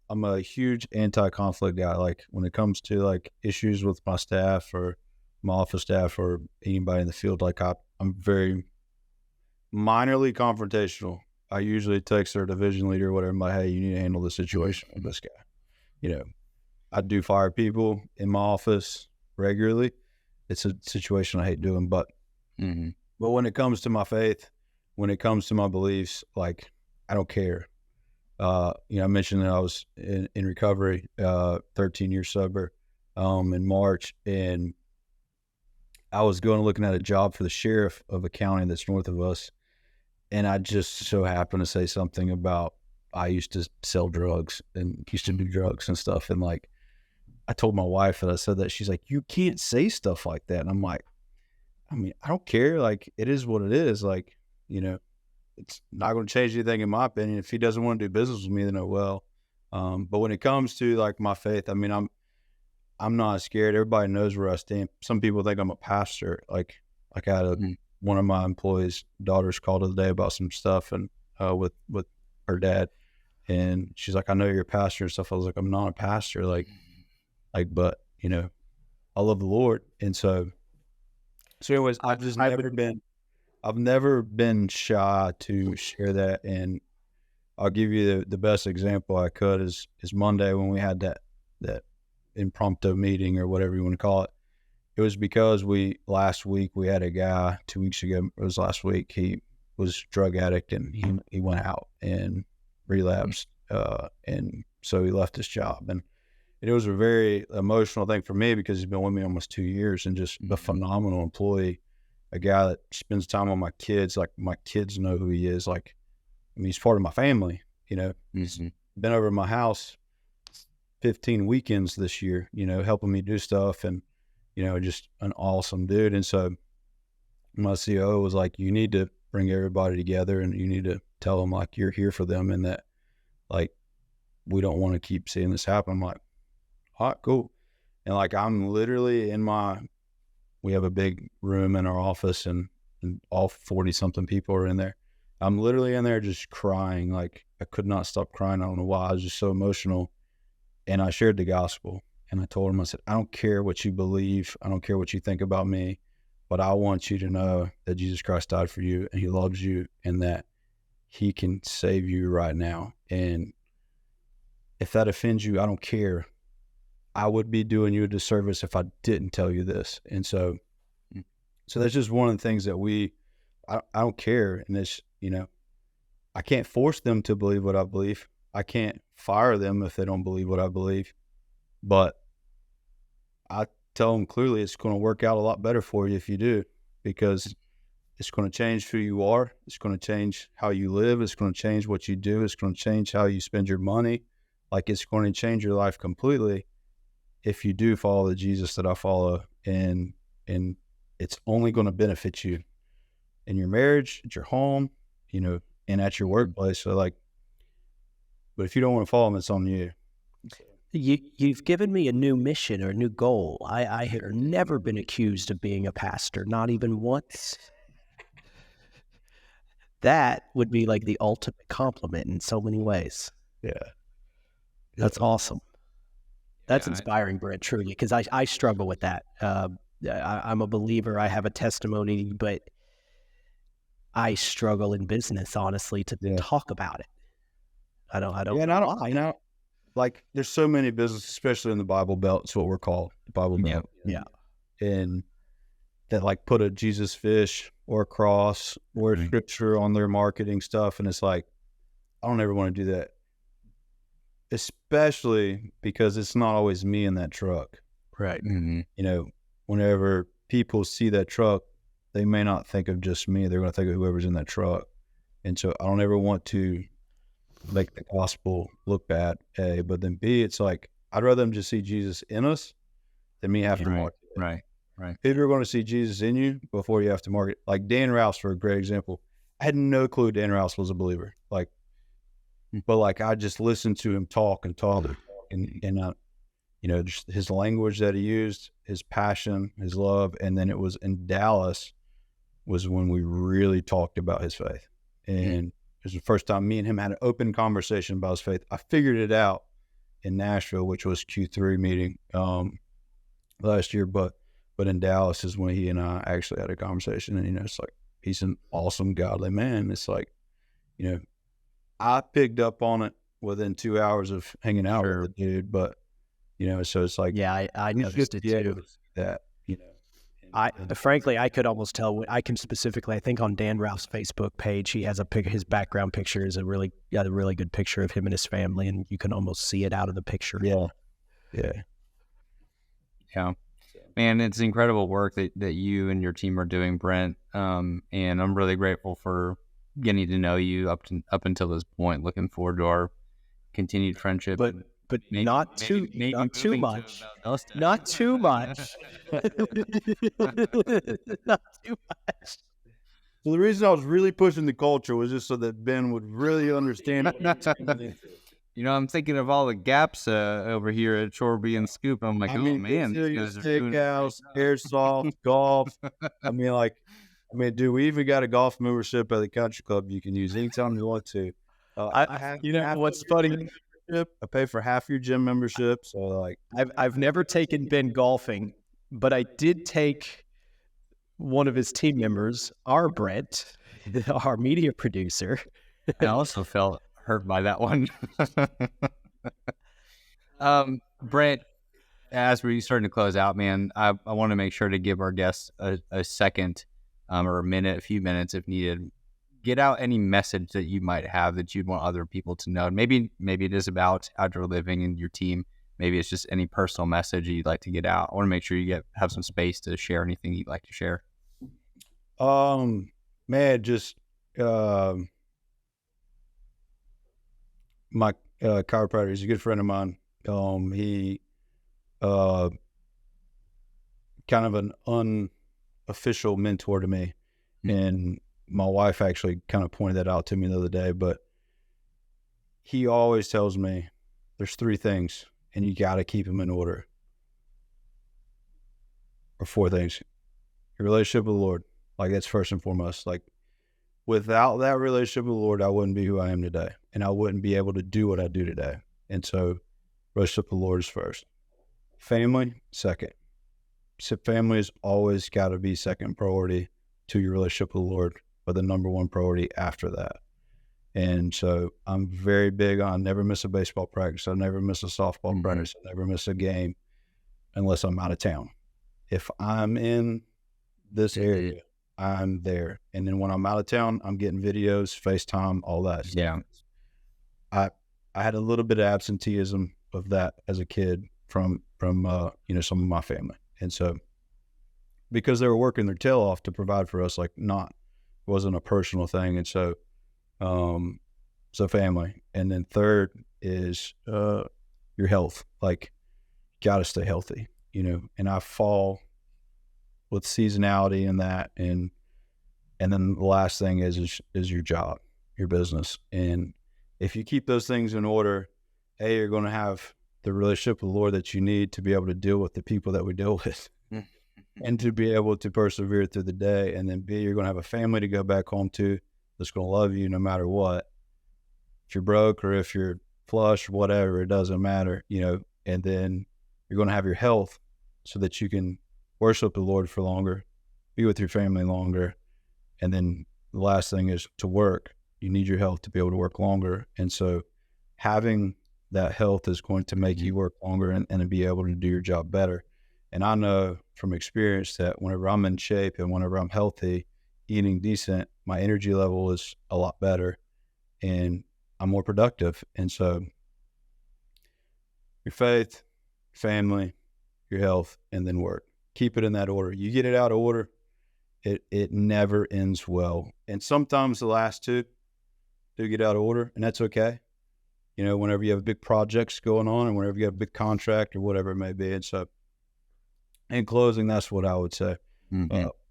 a huge anti-conflict guy. Like, when it comes to like issues with my staff or my office staff or anybody in the field, like I'm very minorly confrontational. I usually text our division leader or whatever, I'm like, hey, you need to handle the situation with this guy. I do fire people in my office regularly. It's a situation I hate doing, but when it comes to my faith, when it comes to my beliefs, like, I don't care. I mentioned that I was in recovery, 13 years sober, in March, and I was looking at a job for the sheriff of a county that's north of us. And I just so happened to say something about, I used to sell drugs and used to do drugs and stuff. And like, I told my wife that I said that. She's like, you can't say stuff like that. And I'm like, I mean, I don't care. Like, it is what it is. Like, it's not going to change anything in my opinion. If he doesn't want to do business with me, then oh well. But when it comes to like my faith, I mean, I'm not scared. Everybody knows where I stand. Some people think I'm a pastor. Like I had one of my employees' daughters called the other day about some stuff and with her dad, and she's like, I know you're a pastor and stuff. I was like, I'm not a pastor. But I love the Lord. And so anyways, I've never been shy to share that. And I'll give you the best example I could is Monday when we had that impromptu meeting or whatever you want to call it. It was because last week we had a guy, 2 weeks ago, it was last week, he was drug addict and he went out and relapsed. And so he left his job. And it was a very emotional thing for me because he's been with me almost 2 years and just a phenomenal employee, a guy that spends time with my kids. Like, my kids know who he is. Like, I mean, he's part of my family, He's been over at my house 15 weekends this year, helping me do stuff and, just an awesome dude. And so my COO was like, you need to bring everybody together and you need to tell them like you're here for them and that like, we don't want to keep seeing this happen. I'm like, all right, cool. And like, I'm literally we have a big room in our office and all 40 something people are in there. I'm literally in there just crying. Like, I could not stop crying. I don't know why. I was just so emotional. And I shared the gospel and I told him, I said, I don't care what you believe. I don't care what you think about me, but I want you to know that Jesus Christ died for you and he loves you and that he can save you right now. And if that offends you, I don't care. I would be doing you a disservice if I didn't tell you this. And so that's just one of the things that I don't care. And it's, I can't force them to believe what I believe. I can't fire them if they don't believe what I believe, but I tell them clearly it's going to work out a lot better for you if you do, because it's going to change who you are. It's going to change how you live. It's going to change what you do. It's going to change how you spend your money. Like, it's going to change your life completely if you do follow the Jesus that I follow, and it's only going to benefit you in your marriage, at your home, and at your workplace. So like, but if you don't want to follow them, it's on you. You've given me a new mission or a new goal. I have never been accused of being a pastor, not even once. That would be like the ultimate compliment in so many ways. Yeah. That's awesome. That's inspiring, Brent, truly, because I struggle with that. I'm a believer. I have a testimony, but I struggle in business, honestly, to talk about it. I don't Yeah, and know I why. don't, like, there's so many businesses, especially in the Bible Belt. It's what we're called, the Bible Belt. Yeah. And that like put a Jesus fish or a cross or a scripture on their marketing stuff. And it's like, I don't ever want to do that. Especially because it's not always me in that truck. Right. You know, whenever people see that truck, they may not think of just me. They're going to think of whoever's in that truck. And so I don't ever want to make the gospel look bad, A, but then B, it's like, I'd rather them just see Jesus in us than me have to market it. Right. People are going to see Jesus in you before you have to market. Like Dan Rouse, for a great example. I had no clue Dan Rouse was a believer. Like, but like I just listened to him talk and you know, just his language that he used, his passion, his love, and then it was in Dallas was when we really talked about his faith, and it was the first time me and him had an open conversation about his faith. I figured it out in Nashville, which was Q3 meeting last year, but in Dallas is when he and I actually had a conversation, and you know, it's like he's an awesome, godly man. It's like, you know, I picked up on it within 2 hours of hanging out with the dude, but you know, so it's like, I noticed it too. That, you know, Frankly, I could almost tell. I can specifically, I think on Dan Ralph's Facebook page, he has his background picture is a really good picture of him and his family, and you can almost see it out of the picture. Yeah. Man, it's incredible work that you and your team are doing, Brent. And I'm really grateful for getting to know you up until this point. Looking forward to our continued friendship. But not too much. Not too much. Not too much. So the reason I was really pushing the culture was just so that Ben would really understand. You know, I'm thinking of all the gaps over here at Shoreby and Scoop. I'm like, man, these guys are doing steakhouse, airsoft, golf. I mean, dude, we even got a golf membership at the country club you can use anytime you want to. You know what's funny? I pay for half your gym membership, so like I've never taken Ben golfing, but I did take one of his team members, our Brent, our media producer. I also felt hurt by that one. Brent, as we're starting to close out, man, I want to make sure to give our guests a second or a few minutes if needed. Get out any message that you might have that you'd want other people to know. Maybe it is about outdoor living and your team. Maybe it's just any personal message you'd like to get out. I want to make sure you have some space to share anything you'd like to share. Man, just my chiropractor is a good friend of mine. He kind of an unofficial mentor to me, and my wife actually kind of pointed that out to me the other day, but he always tells me there's 3 things and you got to keep them in order, or 4 things. Your relationship with the Lord, like that's first and foremost. Like without that relationship with the Lord, I wouldn't be who I am today, and I wouldn't be able to do what I do today. And so relationship with the Lord is first. Family, second. So family has always got to be second priority to your relationship with the Lord, but the number one priority after that. And so I'm very big on never miss a baseball practice. I never miss a softball practice. I never miss a game unless I'm out of town. If I'm in this area, I'm there. And then when I'm out of town, I'm getting videos, FaceTime, all that stuff. Yeah. I had a little bit of absenteeism of that as a kid from you know, some of my family. And so because they were working their tail off to provide for us, like wasn't a personal thing. And so, so family. And then third is, your health. Like, got to stay healthy, you know, and I fall with seasonality in that. And then the last thing is your job, your business. And if you keep those things in order, you're going to have the relationship with the Lord that you need to be able to deal with the people that we deal with. And to be able to persevere through the day. And then B, you're going to have a family to go back home to that's going to love you no matter what. If you're broke or if you're flush, whatever, it doesn't matter, you know. And then you're going to have your health so that you can worship the Lord for longer, be with your family longer, and then the last thing is to work. You need your health to be able to work longer. And so having that health is going to make you work longer and be able to do your job better. And I know from experience that whenever I'm in shape and whenever I'm healthy, eating decent, my energy level is a lot better and I'm more productive. And so your faith, family, your health, and then work. Keep it in that order. You get it out of order, it never ends well. And sometimes the last two do get out of order, and that's okay. You know, whenever you have big projects going on and whenever you have a big contract or whatever it may be. And so in closing, that's what I would say.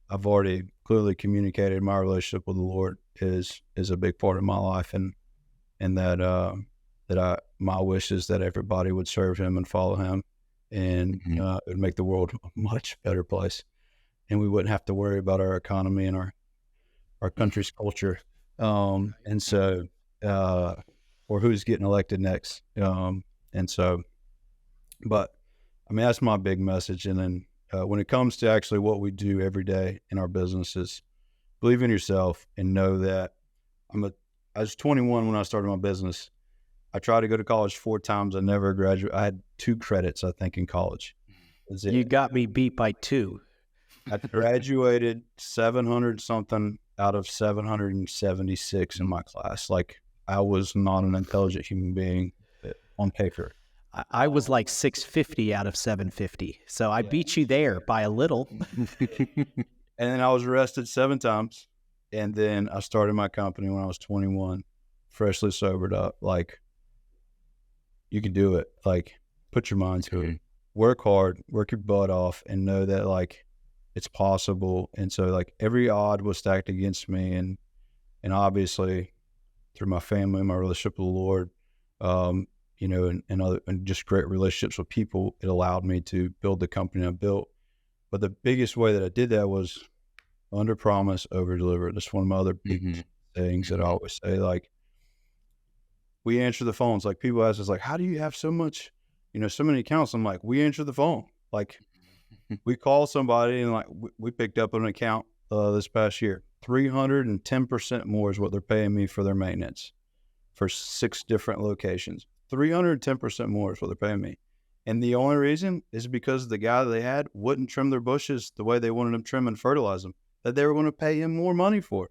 I've already clearly communicated my relationship with the Lord is a big part of my life, and that my wish is that everybody would serve him and follow him, and it would make the world a much better place, and we wouldn't have to worry about our economy and our country's culture, and so or who's getting elected next, and so, but I mean that's my big message. And then when it comes to actually what we do every day in our businesses, believe in yourself and know that I was 21 when I started my business. I tried to go to college 4 times. I never graduated. I had 2 credits, I think, in college. You got me beat by 2. I graduated 700 something out of 776 in my class. Like, I was not an intelligent human being on paper. I was like 650 out of 750. So I beat you there by a little. And then I was arrested 7 times. And then I started my company when I was 21, freshly sobered up. Like, you can do it. Like, put your mind to it. Work hard, work your butt off, and know that, like, it's possible. And so, like, every odd was stacked against me. And obviously, through my family, my relationship with the Lord, you know, and just great relationships with people, it allowed me to build the company I built. But the biggest way that I did that was under promise, over deliver. That's one of my other big things that I always say. Like, we answer the phones. Like, people ask us, like, how do you have so much, you know, so many accounts? I'm like, we answer the phone. Like, we call somebody and like, we picked up an account this past year, 310% more is what they're paying me for their maintenance for 6 different locations. 310% more is what they're paying me. And the only reason is because the guy that they had wouldn't trim their bushes the way they wanted them trimmed and fertilize them, that they were going to pay him more money for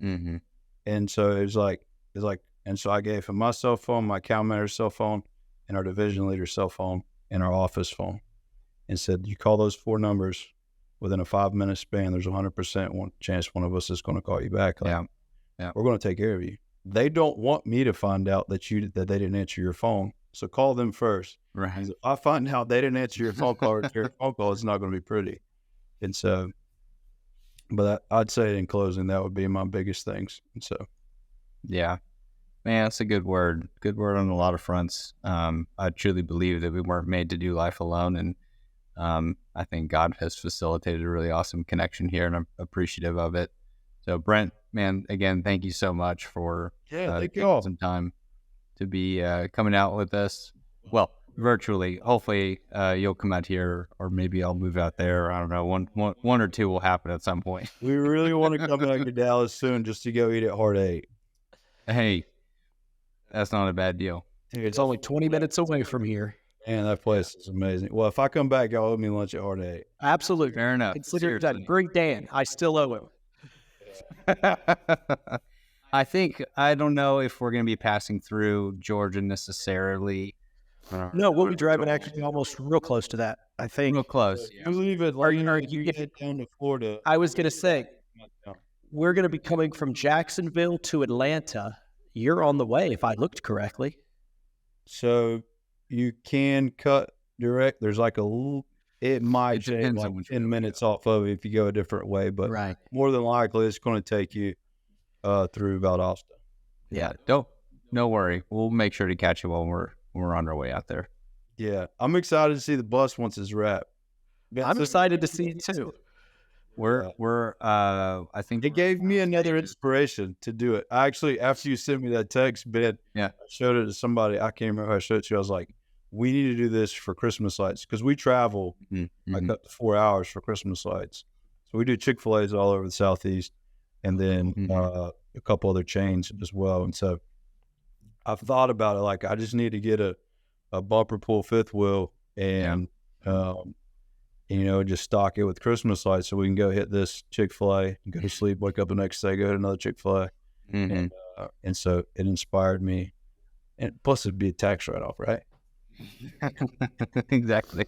it. And so it was like, and so I gave him my cell phone, my account manager's cell phone, and our division leader's cell phone, and our office phone, and said, you call those 4 numbers within a 5-minute span, there's 100% chance one of us is going to call you back. Like, we're going to take care of you. They don't want me to find out that they didn't answer your phone. So call them first. Right. So if I find out they didn't answer your phone call or your phone call, it's not going to be pretty. And so, but I'd say in closing, that would be my biggest things. And so, yeah, man, that's a good word. Good word on a lot of fronts. I truly believe that we weren't made to do life alone. And I think God has facilitated a really awesome connection here, and I'm appreciative of it. So Brent, man, again, thank you so much for taking some time to be coming out with us. Well, virtually. Hopefully you'll come out here, or maybe I'll move out there. I don't know. One or two will happen at some point. We really want to come back to Dallas soon just to go eat at Hard 8. Hey, that's not a bad deal. Dude, it's only 20 minutes away from here. Man, that place is amazing. Well, if I come back, y'all owe me lunch at Hard 8. Absolutely. Fair enough. Consider that. Bring Dan. I still owe him. I don't know if we're going to be passing through Georgia necessarily. No, we'll be driving actually almost real close to that, I think. Real close. You leave it like you get down to Florida. I was going to say, we're going to be coming from Jacksonville to Atlanta. You're on the way, if I looked correctly. So you can cut direct. There's like a little, it might take like 10 minutes off of it if you go a different way, but more than likely it's going to take you through Valdosta. Yeah, don't worry. We'll make sure to catch you when we're on our way out there. Yeah, I'm excited to see the bus once it's wrapped. I'm excited to see it too. I think it gave me another inspiration to do it. I actually, after you sent me that text, Ben, I showed it to somebody. I can't remember who I showed it to. I was like, we need to do this for Christmas lights, because we travel like up to 4 hours for Christmas lights. So we do Chick-fil-A's all over the Southeast, and then a couple other chains as well. And so I've thought about it, like I just need to get a bumper pull fifth wheel and just stock it with Christmas lights so we can go hit this Chick-fil-A and go to sleep, wake up the next day, go to another Chick-fil-A. And so it inspired me. And plus it'd be a tax write-off, right? Exactly.